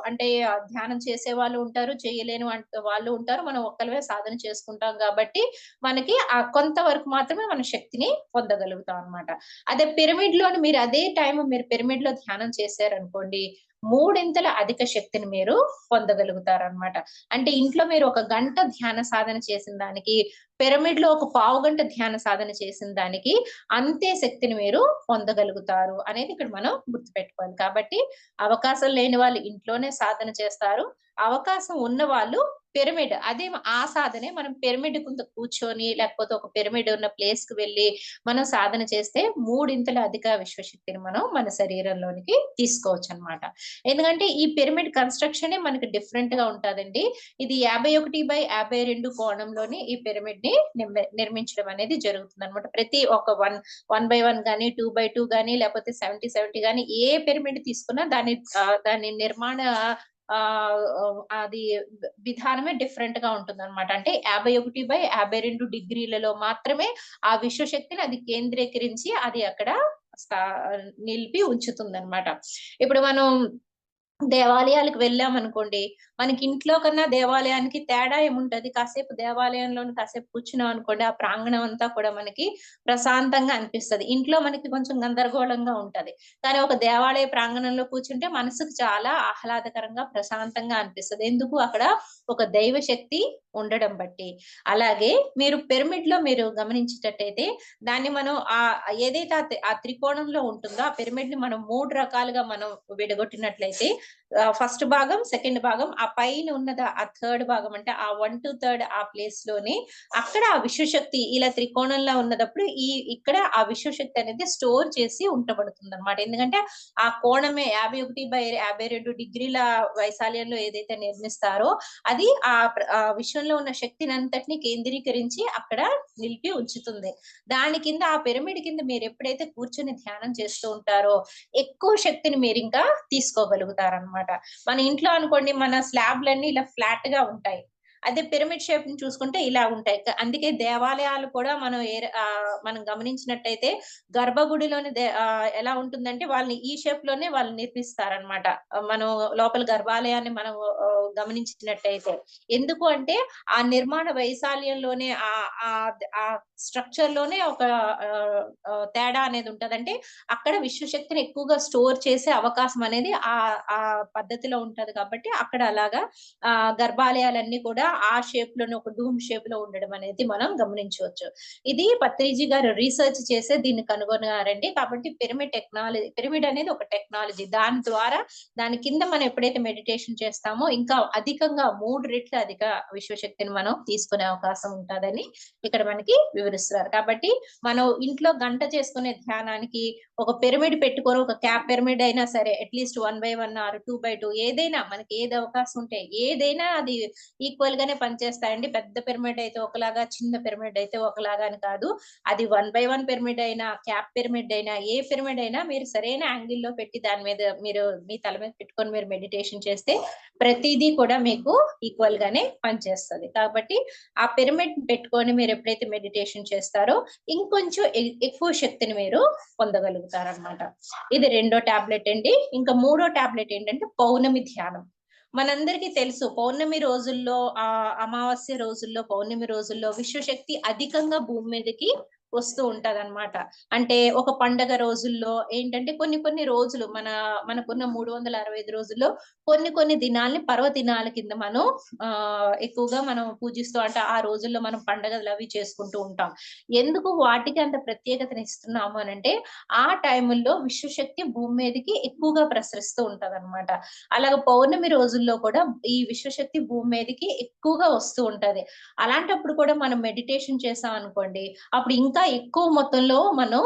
అంటే ధ్యానం చేసేవాళ్ళు ఉంటారు. చేయలేని వాళ్ళు ఉంటారు. మనం ఒక్కలమే సాధన చేసుకుంటాం కాబట్టి మనకి కొంత వరకు మాత్రమే మన శక్తిని పొందగలుగుతాం అన్నమాట. అదే పిరమిడ్‌లోని మీరు అదే టైమ్ మీరు పిరమిడ్‌లో ధ్యానం చేశారనుకోండి, మూడింతల అధిక శక్తిని మీరు పొందగలుగుతారనమాట. అంటే ఇంట్లో మీరు ఒక గంట ధ్యాన సాధన చేసిన దానికి, పిరమిడ్‌లో ఒక పావుగంట ధ్యాన సాధన చేసిన దానికి అంతే శక్తిని మీరు పొందగలుగుతారు అనేది ఇక్కడ మనం గుర్తుపెట్టుకోవాలి. కాబట్టి అవకాశం లేని వాళ్ళు ఇంట్లోనే సాధన చేస్తారు. అవకాశం ఉన్నవాళ్ళు పిరమిడ్ అదే ఆ సాధనే మనం పిరమిడ్ కింద కూర్చొని లేకపోతే ఒక పిరమిడ్ ఉన్న ప్లేస్‌కి వెళ్లి మనం సాధన చేస్తే మూడింతల అధిక విశ్వశక్తిని మనం మన శరీరంలోనికి తీసుకోవచ్చనమాట. ఎందుకంటే ఈ పిరమిడ్ కన్‌స్ట్రక్షనే మనకి డిఫరెంట్‌గా ఉంటదండి. ఇది 51/52 కోణంలోని ఈ పిరమిడ్‌ని నిర్మించడం అనేది జరుగుతుందనమాట. ప్రతి ఒక 1/1 గాని, 2/2 గాని లేకపోతే 70/70 గాని ఏ పిరమిడ్ తీసుకున్నా దాని నిర్మాణ అది విధానమే డిఫరెంట్‌గా ఉంటుందనమాట. అంటే 51/52 డిగ్రీలలో మాత్రమే ఆ విశ్వశక్తిని అది కేంద్రీకరించి అది అక్కడ స్థా నిలిపి ఉంచుతుందనమాట. ఇప్పుడు మనం దేవాలయాలకు వెళ్ళామనుకోండి, మనకి ఇంట్లో కన్నా దేవాలయానికి తేడా ఏముంటది? కాసేపు దేవాలయంలోని కాసేపు కూర్చున్నామనుకోండి, ఆ ప్రాంగణం అంతా కూడా మనకి ప్రశాంతంగా అనిపిస్తది. ఇంట్లో మనకి కొంచెం గందరగోళంగా ఉంటది. కానీ ఒక దేవాలయ ప్రాంగణంలో కూర్చుంటే మనసుకు చాలా ఆహ్లాదకరంగా, ప్రశాంతంగా అనిపిస్తది. ఎందుకు? అక్కడ ఒక దైవ శక్తి ఉండడం బట్టి. అలాగే మీరు పిరమిడ్‌లో మీరు గమనించేటట్టయితే దాన్ని మనం ఏదైతే ఆ త్రికోణంలో ఉంటుందో ఆ పిరమిడ్‌ని మనం 3 రకాలుగా మనం విడగొట్టినట్లయితే ఫస్ట్ భాగం, సెకండ్ భాగం, ఆ పైన ఉన్నది ఆ థర్డ్ భాగం అంటే ఆ 1/3 ఆ ప్లేస్‌లోని అక్కడ ఆ విశ్వశక్తి ఇలా త్రికోణంలో ఉన్నదప్పుడు ఇక్కడ ఆ విశ్వశక్తి అనేది స్టోర్ చేసి ఉంచబడుతుందన్నమాట. ఎందుకంటే ఆ కోణమే 51/52 డిగ్రీల వైశాల్యంలో ఏదైతే నిర్మిస్తారో అది ఆ విశ్వంలో ఉన్న శక్తినంతటిని కేంద్రీకరించి అక్కడ నిలిపి ఉంచుతుంది. దాని కింద ఆ పిరమిడ్ కింద మీరెప్పుడైతే కూర్చొని ధ్యానం చేస్తూ ఉంటారో ఎక్కువ శక్తిని మీరింకా తీసుకోగలుగుతారనమాట. మన ఇంట్లో అనుకోండి మన స్లాబ్‌లన్నీ ఇలా ఫ్లాట్‌గా ఉంటాయి. అదే పిరమిడ్ షేప్ ని చూసుకుంటే ఇలా ఉంటాయి. అందుకే దేవాలయాలు కూడా మనం గమనించినట్టయితే గర్భగుడిలోని ఎలా ఉంటుందంటే వాళ్ళని ఈ షేప్ లోనే వాళ్ళు నిర్మిస్తారనమాట. మనం లోపల గర్భాలయాన్ని మనం గమనించినట్టయితే. ఎందుకు అంటే ఆ నిర్మాణ వైశాల్యంలోనే ఆ స్ట్రక్చర్ లోనే ఒక తేడా అనేది ఉంటది. అంటే అక్కడ విశ్వశక్తిని ఎక్కువగా స్టోర్ చేసే అవకాశం అనేది ఆ పద్ధతిలో ఉంటది కాబట్టి అక్కడ అలాగా గర్భాలయాలన్నీ కూడా ఆ షేప్ లోనే ఒక డూమ్ షేప్ లో ఉండడం అనేది మనం గమనించవచ్చు. ఇది పత్రిజీ గారు రీసెర్చ్ చేసే దీన్ని కనుగొన్నారండి. కాబట్టి పిరమిడ్ అనేది ఒక టెక్నాలజీ. దాని ద్వారా దాని కింద మనం ఎప్పుడైతే మెడిటేషన్ చేస్తామో ఇంకా అధికంగా 3 రెట్లు అధిక విశ్వశక్తిని మనం తీసుకునే అవకాశం ఉంటదని ఇక్కడ మనకి వివరిస్తున్నారు. కాబట్టి మనం ఇంట్లో గంట చేసుకునే ధ్యానానికి ఒక పిరమిడ్ పెట్టుకొని ఒక క్యాప్ పిరమిడ్ అయినా సరే అట్లీస్ట్ 1/1 ఆర్ 2/2 ఏదైనా మనకి ఏది అవకాశం ఉంటే ఏదైనా అది ఈక్వల్ గానే పనిచేస్తాయండి. పెద్ద పిరమిడ్ అయితే ఒకలాగా, చిన్న పిరమిడ్ అయితే ఒకలాగా అని కాదు. అది 1/1 పిరమిడ్ అయినా, క్యాప్ పిరమిడ్ అయినా, ఏ పిరమిడ్ అయినా మీరు సరైన యాంగిల్ లో పెట్టి దాని మీద మీరు మీ తల మీద పెట్టుకొని మీరు మెడిటేషన్ చేస్తే ప్రతిదీ కూడా మీకు ఈక్వల్ గానే పనిచేస్తది. కాబట్టి ఆ పిరమిడ్ పెట్టుకొని మీరు ఎప్పుడైతే మెడిటేషన్ చేస్తారో ఇంకొంచెం ఎక్కువ శక్తిని మీరు పొందగలుగుతారన్నమాట. ఇది రెండో టాబ్లెట్ అండి. ఇంకా మూడో టాబ్లెట్ ఏంటంటే పౌర్ణమి ధ్యానం. మనందరికీ తెలుసు పౌర్ణమి రోజుల్లో అమావాస్య రోజుల్లో, పౌర్ణమి రోజుల్లో విశ్వశక్తి అధికంగా భూమి మీదకి వస్తూ ఉంటదన్నమాట. అంటే ఒక పండగ రోజుల్లో ఏంటంటే కొన్ని రోజులు మనకున్న 365 రోజుల్లో కొన్ని దినాల్ని పర్వదినాల కింద మనం ఎక్కువగా మనం పూజిస్తూ అంటే ఆ రోజుల్లో మనం పండగలు అవి చేసుకుంటూ ఉంటాం. ఎందుకు వాటికి అంత ప్రత్యేకతను ఇస్తున్నాము అనంటే ఆ టైముల్లో విశ్వశక్తి భూమి మీదకి ఎక్కువగా ప్రసరిస్తూ ఉంటదన్నమాట. అలాగే పౌర్ణమి రోజుల్లో కూడా ఈ విశ్వశక్తి భూమి మీదకి ఎక్కువగా వస్తూ ఉంటది. అలాంటప్పుడు కూడా మనం మెడిటేషన్ చేసాం అనుకోండి, అప్పుడు ఇంకా ఎక్కువ మొత్తంలో మనం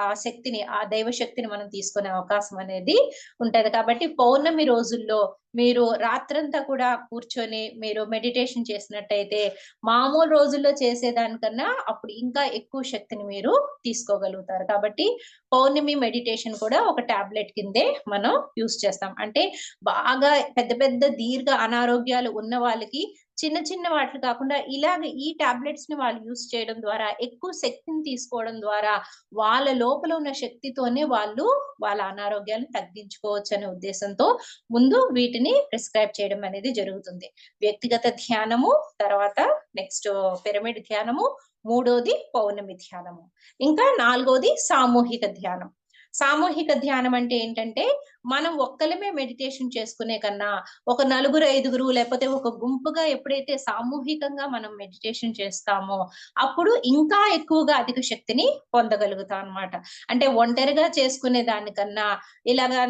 ఆ శక్తిని, ఆ దైవ శక్తిని మనం తీసుకునే అవకాశం అనేది ఉంటది. కాబట్టి పౌర్ణమి రోజుల్లో మీరు రాత్రంతా కూడా కూర్చొని మీరు మెడిటేషన్ చేసినట్టయితే మామూలు రోజుల్లో చేసేదానికన్నా అప్పుడు ఇంకా ఎక్కువ శక్తిని మీరు తీసుకోగలుగుతారు. కాబట్టి పౌర్ణమి మెడిటేషన్ కూడా ఒక టాబ్లెట్ కిందే మనం యూజ్ చేస్తాం. అంటే బాగా పెద్ద దీర్ఘ అనారోగ్యాలు ఉన్న వాళ్ళకి చిన్న వాటిలు కాకుండా ఇలాగ ఈ టాబ్లెట్స్ ని వాళ్ళు యూజ్ చేయడం ద్వారా ఎక్కువ శక్తిని తీసుకోవడం ద్వారా వాళ్ళ లోపల ఉన్న శక్తితోనే వాళ్ళ అనారోగ్యాలను తగ్గించుకోవచ్చు అనే ఉద్దేశంతో ముందు వీటిని ప్రిస్క్రైబ్ చేయడం అనేది జరుగుతుంది. వ్యక్తిగత ధ్యానము, తర్వాత నెక్స్ట్ పిరమిడ్ ధ్యానము, మూడోది పౌర్ణమి ధ్యానము, ఇంకా నాలుగోది సామూహిక ధ్యానం. సామూహిక ధ్యానం అంటే ఏంటంటే మనం ఒక్కలమే మెడిటేషన్ చేసుకునే కన్నా ఒక నలుగురు, ఐదుగురు లేకపోతే ఒక గుంపుగా ఎప్పుడైతే సామూహికంగా మనం మెడిటేషన్ చేస్తామో అప్పుడు ఇంకా ఎక్కువగా అధిక శక్తిని పొందగలుగుతాం అన్నమాట. అంటే ఒంటరిగా చేసుకునే దానికన్నా ఇలాగా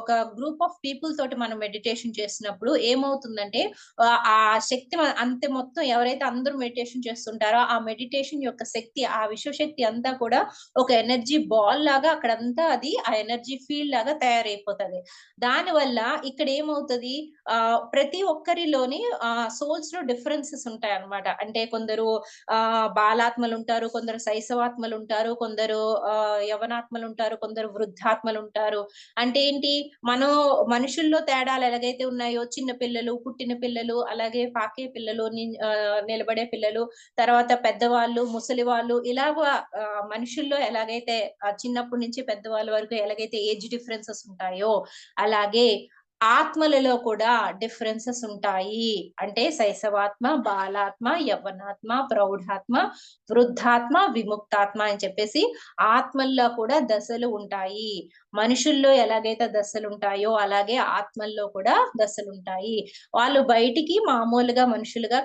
ఒక గ్రూప్ ఆఫ్ పీపుల్ తోటి మనం మెడిటేషన్ చేసినప్పుడు ఏమవుతుందంటే ఆ శక్తి అంతే మొత్తం ఎవరైతే అందరూ మెడిటేషన్ చేస్తుంటారో ఆ మెడిటేషన్ యొక్క శక్తి, ఆ విశ్వశక్తి అంతా కూడా ఒక ఎనర్జీ బాల్ లాగా అక్కడంతా అది ఆ ఎనర్జీ ఫీల్డ్ లాగా తయారైపోతది. దానివల్ల ఇక్కడ ఏమవుతది ప్రతి ఒక్కరిలోని సోల్స్ లో డిఫరెన్సెస్ ఉంటాయన్నమాట. అంటే కొందరు బాలాత్మలు ఉంటారు, కొందరు శైశవాత్మలు ఉంటారు, కొందరు యవనాత్మలు ఉంటారు, కొందరు వృద్ధాత్మలు ఉంటారు. అంటే ఏంటి, మనం మనుషుల్లో తేడాలు ఎలాగైతే ఉన్నాయో చిన్న పిల్లలు, పుట్టిన పిల్లలు, అలాగే పాకే పిల్లలు, నిలబడే పిల్లలు, తర్వాత పెద్దవాళ్ళు, ముసలి వాళ్ళు, ఇలాగా మనుషుల్లో ఎలాగైతే చిన్నప్పటి నుంచి పెద్దవాళ్ళ వరకు ఎలాగైతే ఏజ్ డిఫరెన్సెస్ ఉంటాయో అలాగే ఆత్మలలో కూడా డిఫరెన్సెస్ ఉంటాయి. అంటే శైశవాత్మ, బాలాత్మ, యవ్వనాత్మ, ప్రౌఢాత్మ, వృద్ధాత్మ, విముక్తాత్మ అని చెప్పేసి ఆత్మల్లో కూడా దశలు ఉంటాయి. మనుషుల్లో ఎలాగైతే దశలు ఉంటాయో అలాగే ఆత్మల్లో కూడా దశలు ఉంటాయి. వాళ్ళు బయటికి మామూలుగా మనుషులుగా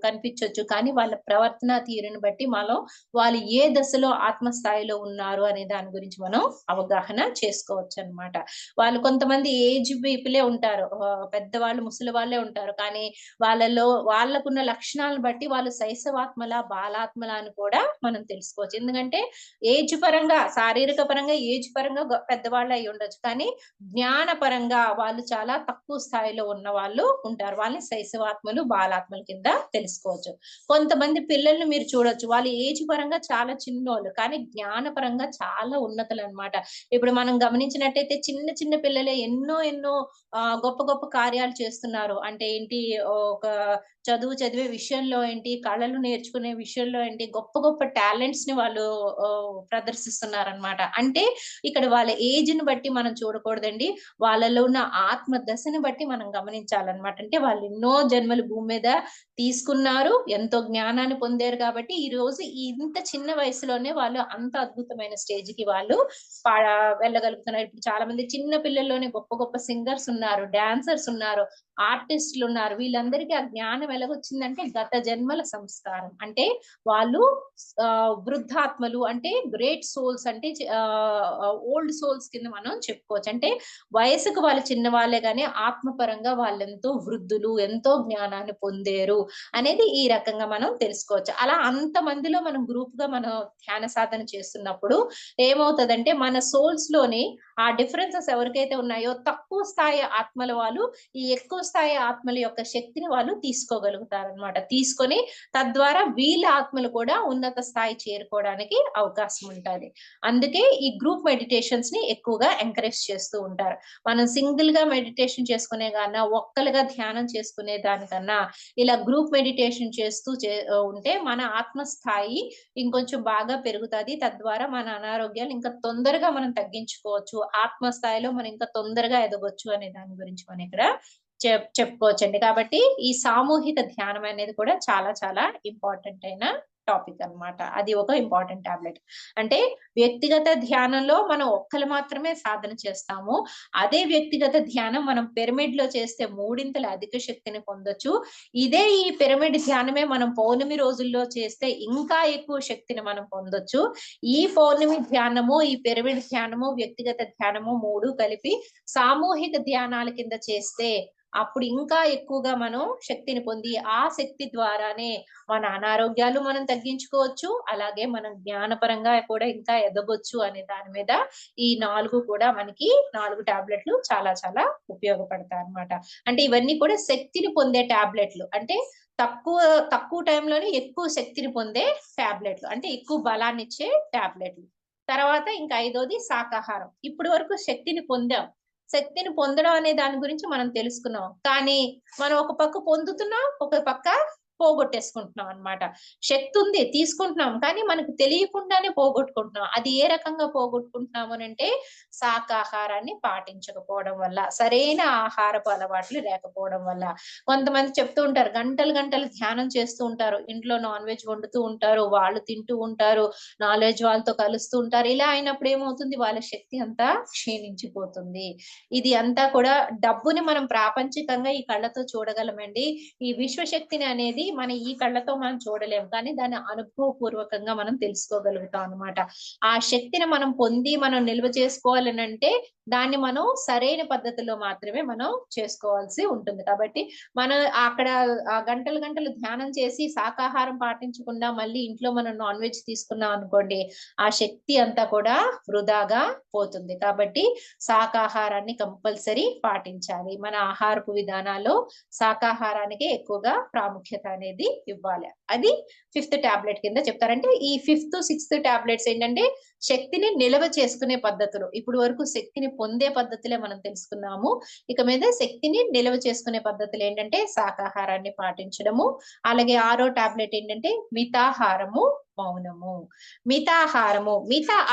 కనిపించొచ్చు, కానీ వాళ్ళ ప్రవర్తన తీరుని బట్టి వాళ్ళు ఏ దశలో ఆత్మస్థాయిలో ఉన్నారు అనే దాని గురించి మనం అవగాహన చేసుకోవచ్చు అన్నమాట. వాళ్ళు కొంతమంది ఏజ్ పీపులే ఉంటారు, పెద్దవాళ్ళు, ముసలి వాళ్ళే ఉంటారు, కానీ వాళ్ళకున్న లక్షణాలను బట్టి వాళ్ళు శైశవాత్మల, బాలాత్మల అని కూడా మనం తెలుసుకోవచ్చు. ఎందుకంటే ఏజ్ పరంగా, శారీరక పరంగా ఏజ్ పరంగా పెద్దవాళ్ళు అయి ఉండొచ్చు, కానీ జ్ఞాన పరంగా వాళ్ళు చాలా తక్కువ స్థాయిలో ఉన్న వాళ్ళు ఉంటారు. వాళ్ళని శైశవాత్మలు, బాలాత్మల కింద తెలుసుకోవచ్చు. కొంతమంది పిల్లల్ని మీరు చూడొచ్చు, వాళ్ళు ఏజ్ పరంగా చాలా చిన్నోళ్ళు, కానీ జ్ఞాన పరంగా చాలా ఉన్నతులు అన్నమాట. ఇప్పుడు మనం గమనించినట్టయితే చిన్న పిల్లలే ఎన్నో గొప్ప గొప్ప కార్యాలు చేస్తున్నారు. అంటే ఏంటి, ఒక చదువు చదివే విషయంలో ఏంటి, కళలు నేర్చుకునే విషయంలో ఏంటి, గొప్ప గొప్ప టాలెంట్స్ ని వాళ్ళు ప్రదర్శిస్తున్నారనమాట. అంటే ఇక్కడ వాళ్ళ ఏజ్‌ని బట్టి మనం చూడకూడదండి. వాళ్ళలో ఉన్న ఆత్మ దశని బట్టి మనం గమనించాలనమాట. అంటే వాళ్ళు ఎన్నో జన్మలు భూమి మీద తీసుకున్నారు. ఎంతో జ్ఞానాన్ని పొందారు కాబట్టి ఈరోజు ఇంత చిన్న వయసులోనే వాళ్ళు అంత అద్భుతమైన స్టేజ్‌కి వాళ్ళు పా వెళ్ళగలుగుతున్నారు. ఇప్పుడు చాలా మంది చిన్న పిల్లల్లోనే గొప్ప గొప్ప సింగర్స్ ఉన్నారు, డాన్సర్స్ ఉన్నారు, ఆర్టిస్టులు ఉన్నారు. వీళ్ళందరికీ ఆ జ్ఞానం ఎలాగొచ్చిందంటే గత జన్మల సంస్కారం. అంటే వాళ్ళు వృద్ధాత్మలు అంటే గ్రేట్ సోల్స్, అంటే ఓల్డ్ సోల్స్ కింద మనం చెప్పుకోవచ్చు. అంటే వయసుకు వాళ్ళు చిన్నవాళ్ళే గాని ఆత్మపరంగా వాళ్ళెంతో వృద్ధులు, ఎంతో జ్ఞానాన్ని పొందారు అనేది ఈ రకంగా మనం తెలుసుకోవచ్చు. అలా అంతమందిలో మనం గ్రూప్‌గా మనం ధ్యాన సాధన చేస్తున్నప్పుడు ఏమవుతదంటే మన సోల్స్ లోని ఆ డిఫరెన్సెస్ ఎవరికైతే ఉన్నాయో తక్కువ స్థాయి ఆత్మల వాళ్ళు ఈ ఎక్కువ స్థాయి ఆత్మల యొక్క శక్తిని వాళ్ళు తీసుకోగలుగుతారనమాట. తీసుకొని తద్వారా వీళ్ళ ఆత్మలు కూడా ఉన్నత స్థాయి చేరుకోవడానికి అవకాశం ఉంటది. అందుకే ఈ గ్రూప్ మెడిటేషన్స్ ని ఎక్కువగా ఎంకరేజ్ చేస్తూ ఉంటారు. మనం సింగిల్ గా మెడిటేషన్ చేసుకునే కన్నా, ఒక్కలుగా ధ్యానం చేసుకునే దానికన్నా ఇలా గ్రూప్ మెడిటేషన్ చేస్తూ ఉంటే మన ఆత్మ స్థాయి ఇంకొంచెం బాగా పెరుగుతది. తద్వారా మన అనారోగ్యాలు ఇంకా తొందరగా మనం తగ్గించుకోవచ్చు. ఆత్మ స్థాయిలో మనం ఇంకా తొందరగా ఎదగొచ్చు అనే దాని గురించి మనం ఇక్కడ చెప్పుకోవచ్చండి. కాబట్టి ఈ సామూహిక ధ్యానం అనేది కూడా చాలా చాలా ఇంపార్టెంట్ అయిన టాపిక్ అన్నమాట. అది ఒక ఇంపార్టెంట్ టాబ్లెట్. అంటే వ్యక్తిగత ధ్యానంలో మనం ఒక్కలు మాత్రమే సాధన చేస్తాము. అదే వ్యక్తిగత ధ్యానం మనం పిరమిడ్‌లో చేస్తే మూడింతల అధిక శక్తిని పొందొచ్చు. ఇదే ఈ పిరమిడ్ ధ్యానమే మనం పౌర్ణమి రోజుల్లో చేస్తే ఇంకా ఎక్కువ శక్తిని మనం పొందొచ్చు. ఈ పౌర్ణమి ధ్యానము, ఈ పిరమిడ్ ధ్యానము, వ్యక్తిగత ధ్యానము 3 కలిపి సామూహిక ధ్యానాల కింద చేస్తే అప్పుడు ఇంకా ఎక్కువగా మనం శక్తిని పొంది ఆ శక్తి ద్వారానే మన అనారోగ్యాలు మనం తగ్గించుకోవచ్చు. అలాగే మనం జ్ఞానపరంగా కూడా ఇంకా ఎదగొచ్చు అనే దాని మీద ఈ 4 కూడా మనకి 4 టాబ్లెట్లు చాలా చాలా ఉపయోగపడతాయన్నమాట. అంటే ఇవన్నీ కూడా శక్తిని పొందే టాబ్లెట్లు. అంటే తక్కువ తక్కువ టైంలోనే ఎక్కువ శక్తిని పొందే టాబ్లెట్లు. అంటే ఎక్కువ బలాన్నిచ్చే టాబ్లెట్లు. తర్వాత ఇంకా ఐదోది శాకాహారం. ఇప్పటి వరకు శక్తిని పొందాం. శక్తిని పొందడం అనే దాని గురించి మనం తెలుసుకున్నాం. కానీ మనం ఒక పక్క పొందుతున్నాం, ఒక పక్క పోగొట్టేసుకుంటున్నాం అన్నమాట. శక్తి ఉంది, తీసుకుంటున్నాం. కానీ మనకు తెలియకుండానే పోగొట్టుకుంటున్నాం. అది ఏ రకంగా పోగొట్టుకుంటున్నాము అనంటే శాకాహారాన్ని పాటించకపోవడం వల్ల, సరైన ఆహారపు అలవాట్లు లేకపోవడం వల్ల. కొంతమంది చెప్తూ ఉంటారు, గంటలు గంటలు ధ్యానం చేస్తూ ఉంటారు. ఇంట్లో నాన్ వెజ్ వండుతూ ఉంటారు, వాళ్ళు తింటూ ఉంటారు, నాన్ వెజ్ వాళ్ళతో కలుస్తూ ఉంటారు. ఇలా అయినప్పుడు ఏమవుతుంది, వాళ్ళ శక్తి అంతా క్షీణించిపోతుంది. ఇది అంతా కూడా డబ్బుని మనం ప్రాపంచికంగా ఈ కళ్ళతో చూడగలమండి. ఈ విశ్వశక్తిని అనేది మన ఈ కళ్ళతో మనం చూడలేము. కానీ దాన్ని అనుభవపూర్వకంగా మనం తెలుసుకోగలుగుతాం అన్నమాట. ఆ శక్తిని మనం పొంది మనం నిల్వ చేసుకోవాలనంటే దాన్ని మనం సరైన పద్ధతిలో మాత్రమే మనం చేసుకోవాల్సి ఉంటుంది. కాబట్టి మనం అక్కడ గంటలు గంటలు ధ్యానం చేసి శాకాహారం పాటించకుండా మళ్ళీ ఇంట్లో మనం నాన్ వెజ్ తీసుకున్నాం అనుకోండి, ఆ శక్తి అంతా కూడా వృధాగా పోతుంది. కాబట్టి శాకాహారాన్ని కంపల్సరీ పాటించాలి. మన ఆహారపు విధానాల్లో శాకాహారానికి ఎక్కువగా ప్రాముఖ్యత అనేది ఇవ్వాలి. అది 5th టాబ్లెట్ కింద చెప్తారంటే ఈ 5th, 6th టాబ్లెట్స్ ఏంటంటే శక్తిని నిల్వ చేసుకునే పద్ధతులు. ఇప్పుడు వరకు శక్తిని పొందే పద్ధతులే మనం తెలుసుకున్నాము. ఇక మీద శక్తిని నిల్వ చేసుకునే పద్ధతులు ఏంటంటే శాకాహారాన్ని పాటించడము. అలాగే 6వ టాబ్లెట్ ఏంటంటే మితాహారము, మౌనము. మిత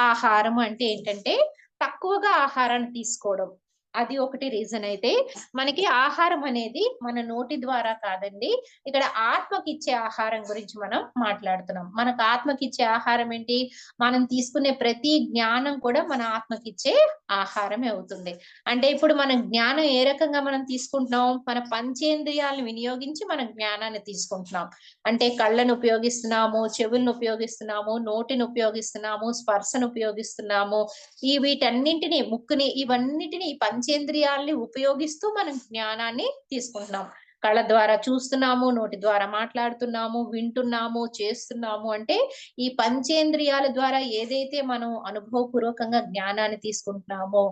ఆహారము అంటే ఏంటంటే తక్కువగా ఆహారాన్ని తీసుకోవడం. అది ఒకటి రీజన్ అయితే, మనకి ఆహారం అనేది మన నోటి ద్వారా కాదండి. ఇక్కడ ఆత్మకిచ్చే ఆహారం గురించి మనం మాట్లాడుతున్నాం. మనకు ఆత్మకిచ్చే ఆహారం ఏంటి? మనం తీసుకునే ప్రతి జ్ఞానం కూడా మన ఆత్మకిచ్చే ఆహారమే అవుతుంది. అంటే ఇప్పుడు మన జ్ఞానం ఏ రకంగా మనం తీసుకుంటున్నాం? మన పంచేంద్రియాలను వినియోగించి మన జ్ఞానాన్ని తీసుకుంటున్నాం. అంటే కళ్ళను ఉపయోగిస్తున్నాము, చెవులను ఉపయోగిస్తున్నాము, నోటిని ఉపయోగిస్తున్నాము, స్పర్శను ఉపయోగిస్తున్నాము. వీటన్నింటిని, ముక్కుని, ఇవన్నిటిని, ఈ పంచేంద్రియాల్ని ఉపయోగిస్తూ మనం జ్ఞానాన్ని తీసుకుంటున్నాం. కళ్ళ ద్వారా చూస్తున్నాము, నోటి ద్వారా మాట్లాడుతున్నాము, వింటున్నాము, చేస్తున్నాము అంటే ఈ పంచేంద్రియాల ద్వారా ఏదైతే మనం అనుభవపూర్వకంగా జ్ఞానాన్ని తీసుకుంటున్నామో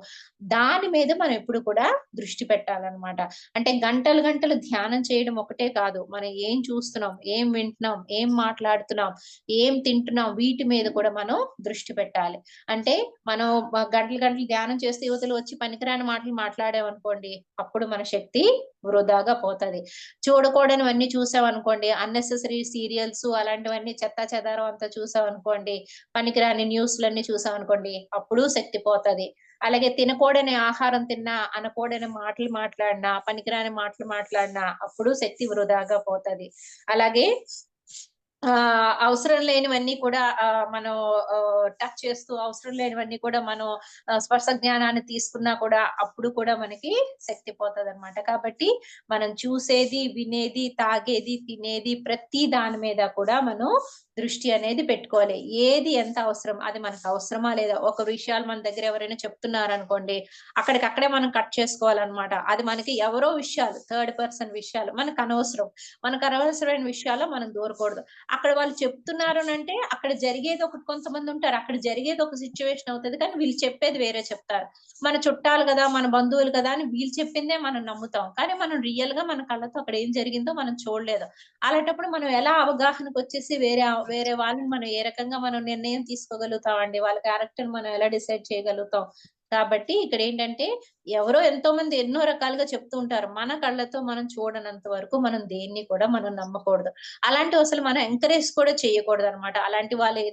దాని మీద మనం ఎప్పుడు కూడా దృష్టి పెట్టాలన్నమాట. అంటే గంటలు గంటలు ధ్యానం చేయడం ఒకటే కాదు. మనం ఏం చూస్తున్నాం, ఏం వింటున్నాం, ఏం మాట్లాడుతున్నాం, ఏం తింటున్నాం వీటి మీద కూడా మనం దృష్టి పెట్టాలి. అంటే మనం గంటలు గంటలు ధ్యానం చేస్తే యువతలు వచ్చి పనికిరాని మాటలు మాట్లాడామనుకోండి, అప్పుడు మన శక్తి వృధాగా పోతది. చూడకూడనివన్నీ చూసామనుకోండి, అన్నెసెసరీ సీరియల్స్ అలాంటివన్నీ చెత్తా చెదారం అంతా చూసామనుకోండి, పనికిరాని న్యూస్‌లన్నీ చూసామనుకోండి, అప్పుడు శక్తి పోతది. అలాగే తినకూడని ఆహారం తిన్నా, అనకూడని మాటలు మాట్లాడినా, పనికిరాని మాటలు మాట్లాడినా అప్పుడు శక్తి వృధాగా పోతది. అలాగే అవసరం లేనివన్నీ కూడా మనం టచ్ చేస్తూ అవసరం లేనివన్నీ కూడా మనం స్పర్శ జ్ఞానాన్ని తీసుకున్నా కూడా అప్పుడు కూడా మనకి శక్తి పోతదనమాట. కాబట్టి మనం చూసేది, వినేది, తాగేది, తినేది ప్రతి దాని మీద కూడా మనం దృష్టి అనేది పెట్టుకోవాలి. ఏది ఎంత అవసరం, అది మనకు అవసరమా లేదా? ఒక విషయాలు మన దగ్గర ఎవరైనా చెప్తున్నారనుకోండి, అక్కడికక్కడే మనం కట్ చేసుకోవాలనమాట. అది మనకి ఎవరో విషయాలు, థర్డ్ పర్సన్ విషయాలు మనకనవసరం. మనకనవసరమైన విషయాల్లో మనం దూరకూడదు. అక్కడ వాళ్ళు చెప్తున్నారు అనంటే అక్కడ జరిగేది ఒకటి కొంతమంది ఉంటారు. అక్కడ జరిగేది ఒక సిట్యుయేషన్ అవుతది. కానీ వీళ్ళు చెప్పేది వేరే చెప్తారు. మన చుట్టాలు గదా! మన బంధువులు కదా! అని వీళ్ళు చెప్పిందే మనం నమ్ముతాం. కానీ మనం రియల్‌గా మన కళ్ళతో అక్కడ ఏం జరిగిందో మనం చూడలేదు. అలాంటప్పుడు మనం ఎలా అవగాహనకొచ్చేసి వేరే వాళ్ళని మనం ఏ రకంగా మనం నిర్ణయం తీసుకోగలుగుతామండి? వాళ్ళ క్యారెక్టర్‌ని మనం ఎలా డిసైడ్ చేయగలుగుతాం? కాబట్టి ఇక్కడేంటంటే ఎవరో ఎంతో మంది ఎన్నో రకాలుగా చెప్తూ ఉంటారు. మన కళ్ళతో మనం చూడనంత వరకు మనం దేన్ని కూడా మనం నమ్మకూడదు. అలాంటివి అసలు మనం ఎంకరేజ్ కూడా చేయకూడదనమాట. అలాంటి వాళ్ళు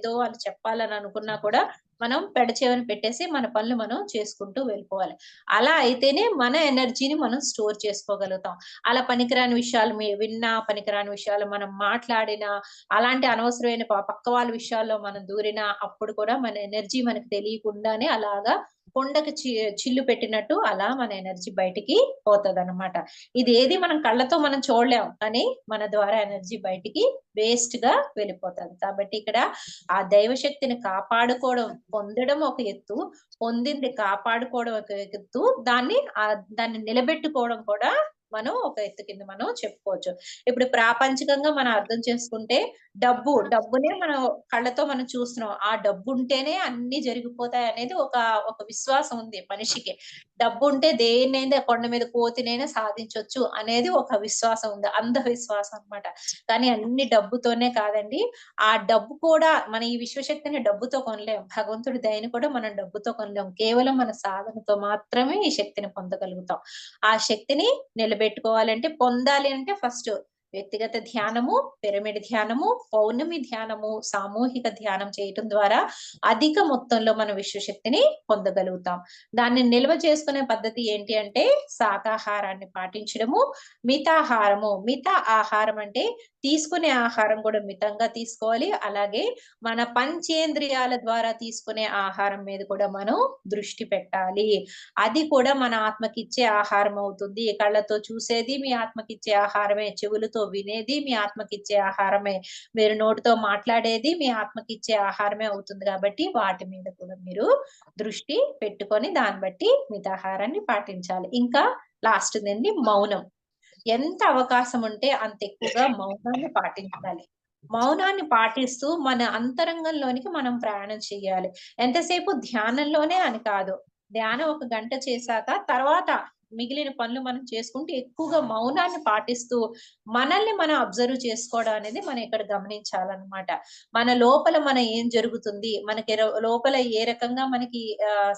చెప్పాలని అనుకున్నా కూడా మనం పెడచెవిన పెట్టేసి మన పనులు మనం చేసుకుంటూ వెళ్ళిపోవాలి. అలా అయితేనే మన ఎనర్జీని మనం స్టోర్ చేసుకోగలుగుతాం. అలా పనికిరాని విషయాలు విన్నా, పనికిరాని విషయాలు మనం మాట్లాడినా, అలాంటి అనవసరమైన పక్క వాళ్ళ విషయాల్లో మనం దూరినా, అప్పుడు కూడా మన ఎనర్జీ మనకు తెలియకుండానే అలాగా కొండకి చిల్లు పెట్టినట్టు అలా మన ఎనర్జీ బయటికి పోతదనమాట. ఇదేది మనం కళ్ళతో మనం చూడలేం. కానీ మన ద్వారా ఎనర్జీ బయటికి వేస్ట్‌గా వెళ్ళిపోతది. కాబట్టి ఇక్కడ ఆ దైవ శక్తిని కాపాడుకోవడం, పొందడం ఒక ఎత్తు. పొందింది కాపాడుకోవడం ఒక ఎత్తు. దాన్ని నిలబెట్టుకోవడం కూడా మనం ఒక ఎత్తు కింద మనం చెప్పుకోవచ్చు. ఇప్పుడు ప్రాపంచికంగా మనం అర్థం చేసుకుంటే డబ్బునే మనం కళ్ళతో మనం చూస్తున్నాం. ఆ డబ్బుంటేనే అన్నీ జరిగిపోతాయనేది ఒక విశ్వాసం ఉంది మనిషికి. డబ్బుంటే దేన్నైనా కొండ మీద కోతినైనా సాధించొచ్చు అనేది ఒక విశ్వాసం ఉంది. అంధ విశ్వాసం అన్నమాట. కానీ అన్ని డబ్బుతోనే కాదండి. ఆ డబ్బు కూడా మన ఈ విశ్వశక్తిని డబ్బుతో కొనలేం. భగవంతుడి దయని కూడా మనం డబ్బుతో కొనలేం. కేవలం మన సాధనతో మాత్రమే ఈ శక్తిని పొందగలుగుతాం. ఆ శక్తిని నిలబెట్టుకోవాలంటే పొందాలి అంటే ఫస్ట్ వ్యక్తిగత ధ్యానము, పిరమిడ్ ధ్యానము, పౌర్ణమి ధ్యానము, సామూహిక ధ్యానం చేయటం ద్వారా అధిక మొత్తంలో మన విశ్వశక్తిని పొందగలుగుతాం. దాన్ని నిల్వ చేసుకునే పద్ధతి ఏంటి అంటే శాకాహారాన్ని పాటించడము, మితాహారము. మిత ఆహారం అంటే తీసుకునే ఆహారం కూడా మితంగా తీసుకోవాలి. అలాగే మన పంచేంద్రియాల ద్వారా తీసుకునే ఆహారం మీద కూడా మనం దృష్టి పెట్టాలి. అది కూడా మన ఆత్మకిచ్చే ఆహారం అవుతుంది. కళ్ళతో చూసేది మీ ఆత్మకిచ్చే ఆహారమే. చెవులతో వినేది మీ ఆత్మకిచ్చే ఆహారమే. మీరు నోటితో మాట్లాడేది మీ ఆత్మకిచ్చే ఆహారమే అవుతుంది కాబట్టి వాటి మీద కూడా మీరు దృష్టి పెట్టుకొని దాన్ని బట్టి మితాహారాన్ని పాటించాలి. ఇంకా లాస్ట్‌దండి మౌనం. ఎంత అవకాశం ఉంటే అంత ఎక్కువగా మౌనాన్ని పాటించాలి. మౌనాన్ని పాటిస్తూ మన అంతరంగంలోనికి మనం ప్రయాణం చేయాలి. ఎంతసేపు ధ్యానంలోనే అని కాదు. ధ్యానం ఒక గంట చేశాక తర్వాత మిగిలిన పనులు మనం చేసుకుంటూ ఎక్కువగా మౌనాన్ని పాటిస్తూ మనల్ని మనం అబ్జర్వ్ చేసుకోవడం అనేది మనం ఇక్కడ గమనించాలన్నమాట. మన లోపల ఏం జరుగుతుంది? మనకి లోపల ఏ రకంగా మనకి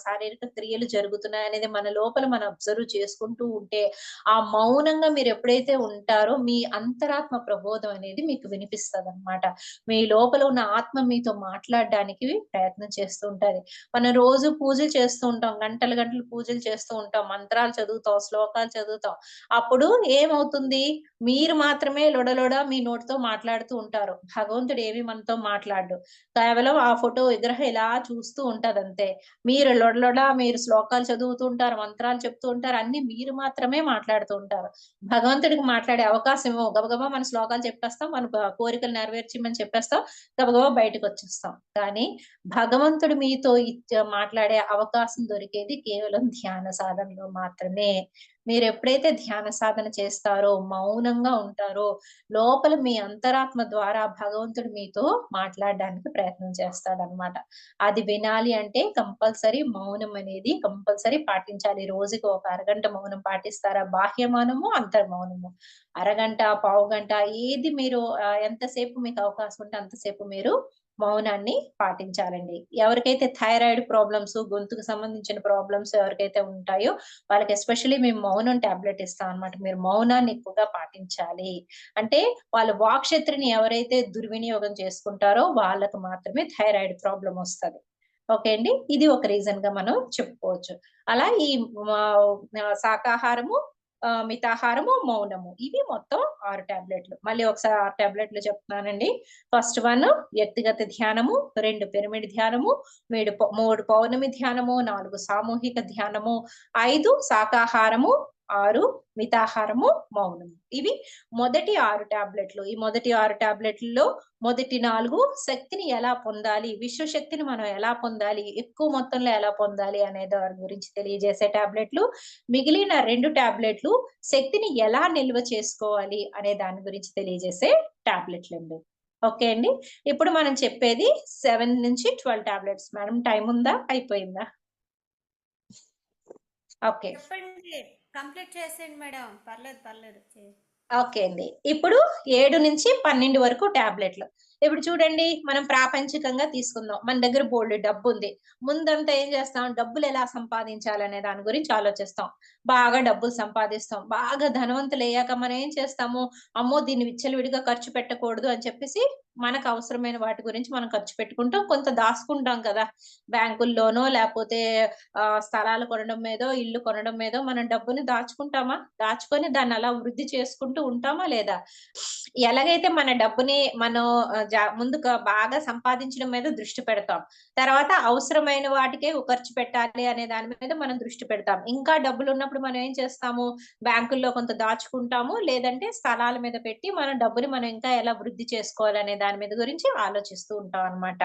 శారీరక క్రియలు జరుగుతున్నాయనేది మన లోపల మనం అబ్జర్వ్ చేసుకుంటూ ఉంటే ఆ మౌనంగా మీరెప్పుడైతే ఉంటారో, మీ అంతరాత్మ ప్రబోధం అనేది మీకు వినిపిస్తదనమాట. మీ లోపల ఉన్న ఆత్మ మీతో మాట్లాడడానికి ప్రయత్నం చేస్తూ ఉంటది. మనం రోజు పూజలు చేస్తూ ఉంటాం. గంటలు, గంటలు పూజలు చేస్తూ ఉంటాం. మంత్రాలు చదువుతాం, శ్లోకాలు చదువుతాం. అప్పుడు ఏమవుతుంది? మీరు మాత్రమే లొడలొడ మీ నోటితో మాట్లాడుతూ ఉంటారు. భగవంతుడు ఏమి మనతో మాట్లాడడు. కేవలం ఆ ఫోటో విగ్రహం ఇలా చూస్తూ ఉంటదంతే. మీరు లొడలొడ మీరు శ్లోకాలు చదువుతూ ఉంటారు, మంత్రాలు చెప్తూ ఉంటారు. అన్నీ మీరు మాత్రమే మాట్లాడుతూ ఉంటారు. భగవంతుడికి మాట్లాడే అవకాశం ఇవ్వం. గబగబా మన శ్లోకాలు చెప్పేస్తాం. మన కోరికలు నెరవేర్చమని చెప్పేస్తాం. గబగబా బయటకొచ్చేస్తాం. కానీ భగవంతుడు మీతో మాట్లాడే అవకాశం దొరికేది కేవలం ధ్యాన సాధనలో మాత్రమే. మాత్రమే. మీరు ఎప్పుడైతే ధ్యాన సాధన చేస్తారో, మౌనంగా ఉంటారో, లోపల మీ అంతరాత్మ ద్వారా భగవంతుడు మీతో మాట్లాడడానికి ప్రయత్నం చేస్తాడనమాట. అది వినాలి అంటే కంపల్సరీ మౌనం అనేది కంపల్సరీ పాటించాలి. రోజుకి ఒక అరగంట మౌనం పాటిస్తారా? బాహ్య మౌనము, అంతర్మౌనము. అరగంట, పావుగంట ఏది మీరు ఎంతసేపు మీకు అవకాశం ఉంటే అంతసేపు మీరు మౌనాన్ని పాటించాలండి. ఎవరికైతే థైరాయిడ్ ప్రాబ్లమ్స్, గొంతుకు సంబంధించిన ప్రాబ్లమ్స్ ఎవరికైతే ఉంటాయో వాళ్ళకి ఎస్పెషల్లీ మేము మౌనం టాబ్లెట్ ఇస్తాం అన్నమాట. మీరు మౌనాన్ని ఎక్కువగా పాటించాలి. అంటే వాళ్ళ వాక్ శక్తిని ఎవరైతే దుర్వినియోగం చేసుకుంటారో వాళ్ళకి మాత్రమే థైరాయిడ్ ప్రాబ్లమ్ వస్తది. ఓకే అండి. ఇది ఒక రీజన్‌గా మనం చెప్పుకోవచ్చు. అలా ఈ శాకాహారము, మితాహారము, మౌనము ఇవి మొత్తం 6 టాబ్లెట్‌లు. మళ్ళీ ఒకసారి 6 టాబ్లెట్‌లు చెప్తున్నానండి. ఫస్ట్ వన్ వ్యక్తిగత ధ్యానము, 2 పిరమిడ్ ధ్యానము, 3 పౌర్ణమి ధ్యానము, 4 సామూహిక ధ్యానము, 5 శాకాహారము, 6 మితాహారము, మౌనము. ఇవి మొదటి 6 టాబ్లెట్‌లు. ఈ మొదటి 6 టాబ్లెట్‌ల్లో మొదటి 4 శక్తిని ఎలా పొందాలి, విశ్వశక్తిని మనం ఎలా పొందాలి, ఎక్కువ మొత్తంలో ఎలా పొందాలి అనే దాని గురించి తెలియజేసే టాబ్లెట్‌లు. మిగిలిన 2 టాబ్లెట్‌లు శక్తిని ఎలా నిల్వ చేసుకోవాలి అనే దాని గురించి తెలియజేసే టాబ్లెట్‌లండి. ఓకే అండి. ఇప్పుడు మనం చెప్పేది 7-12 టాబ్లెట్స్. మేడం టైమ్ ఉందా? అయిపోయిందా? ఓకే. చెప్పండి, కంప్లీట్ చేసేయండి మేడం. పర్లేదు పర్లేదు. ఓకే అండి. ఇప్పుడు 7-12 వరకు టాబ్లెట్‌లు. ఇప్పుడు చూడండి మనం ప్రాపంచికంగా తీసుకుందాం. మన దగ్గర బోలెడు డబ్బుంది. ముందంతా ఏం చేస్తాం? డబ్బులెలా సంపాదించాలనే దాని గురించి ఆలోచిస్తాం. బాగా డబ్బులు సంపాదిస్తాం. బాగా ధనవంతులయ్యాక మనం ఏం చేస్తాము? అమ్మో! దీన్ని విచ్చలవిడిగా ఖర్చు పెట్టకూడదు అని చెప్పేసి మనకు అవసరమైన వాటి గురించి మనం ఖర్చు పెట్టుకుంటాం. కొంత దాసుకుంటాం కదా! బ్యాంకుల్లోనో లేపోతే స్థలాలు కొనడం మీదో, ఇల్లు కొనడం మీదో మనం డబ్బుని దాచుకుంటామా? దాచుకొని దాన్నలా వృద్ధి చేసుకుంటూ ఉంటామా లేదా? ఎలాగైతే మన డబ్బుని మనం ముందుగా బాగా సంపాదించడం మీద దృష్టి పెడతాం. తర్వాత అవసరమైన వాటికే ఖర్చు పెట్టాలి అనే దాని మీద మనం దృష్టి పెడతాం. ఇంకా డబ్బులున్నప్పుడు మనం ఏం చేస్తాము? బ్యాంకుల్లో కొంత దాచుకుంటాము. లేదంటే స్థలాల మీద పెట్టి మన డబ్బుని మనం ఇంకా ఎలా వృద్ధి చేసుకోవాలనే దాని మీద గురించి ఆలోచిస్తూ ఉంటాం అన్నమాట.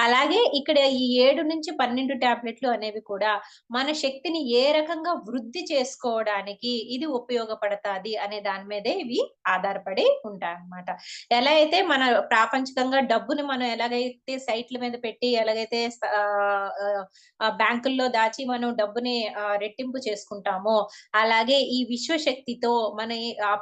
అలాగే ఇక్కడ ఈ 7-12 టాబ్లెట్‌లు అనేవి కూడా మన శక్తిని ఏ రకంగా వృద్ధి చేసుకోవడానికి ఇది ఉపయోగపడతాది అనే దాని మీదే ఇవి ఆధారపడి ఉంటాయన్నమాట. ఎలా అయితే మన ప్రాపంచికంగా డబ్బుని మనం ఎలాగైతే సైట్‌ల మీద పెట్టి ఎలాగైతే బ్యాంకుల్లో దాచి మనం డబ్బుని రెట్టింపు చేసుకుంటామో, అలాగే ఈ విశ్వశక్తితో మన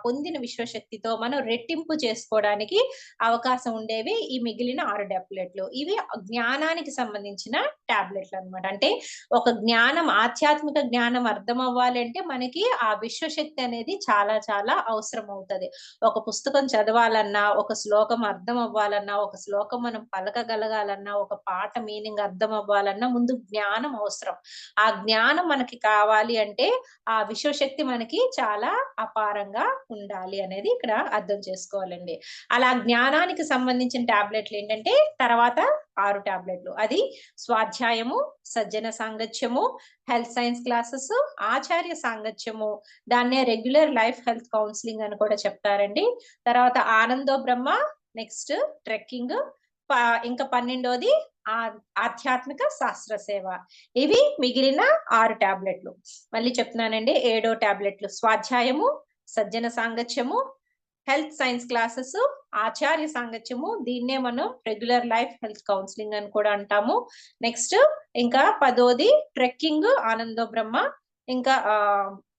పొందిన విశ్వశక్తితో మనం రెట్టింపు చేసుకోవడానికి అవకాశం ఉండేవి ఈ మిగిలిన 6 టాబ్లెట్‌లు. ఇవి జ్ఞానానికి సంబంధించిన టాబ్లెట్‌లన్నమాట. అంటే ఒక జ్ఞానం, ఆధ్యాత్మిక జ్ఞానం అర్థం అవ్వాలి అంటే మనకి ఆ విశ్వశక్తి అనేది చాలా చాలా అవసరం అవుతది. ఒక పుస్తకం చదవాలన్నా, ఒక శ్లోకం అర్థం అవ్వాలన్నా, ఒక శ్లోకం మనం పలకగలగాలన్నా, ఒక పాట మీనింగ్ అర్థం అవ్వాలన్నా ముందు జ్ఞానం అవసరం. ఆ జ్ఞానం మనకి కావాలి అంటే ఆ విశ్వశక్తి మనకి చాలా అపారంగా ఉండాలి అనేది ఇక్కడ అర్థం చేసుకోవాలండి. అలా జ్ఞానానికి సంబంధించిన టాబ్లెట్‌లు ఏంటంటే తర్వాత 6 టాబ్లెట్‌లు. అది స్వాధ్యాయము, సజ్జన సాంగత్యము, హెల్త్ సైన్స్ క్లాసెస్, ఆచార్య సాంగత్యము, దాన్నే రెగ్యులర్ లైఫ్ హెల్త్ కౌన్సెలింగ్ అని కూడా చెప్తారండి. తర్వాత ఆనందో బ్రహ్మ, నెక్స్ట్ ట్రెక్కింగ్, ప ఇంకా 12వది ఆ ఆధ్యాత్మిక శాస్త్ర సేవ. ఇవి మిగిలిన 6 టాబ్లెట్‌లు. మళ్ళీ చెప్తున్నానండి. ఏడో టాబ్లెట్‌లు స్వాధ్యాయము, సజ్జన సాంగత్యము, హెల్త్ సైన్స్ క్లాసెస్, ఆచార్య సాంగత్యము. దీన్నే మనం రెగ్యులర్ లైఫ్ హెల్త్ కౌన్సెలింగ్ అని కూడా అంటాము. నెక్స్ట్ ఇంకా 10ది ట్రెక్కింగ్, ఆనందో బ్రహ్మ. ఇంకా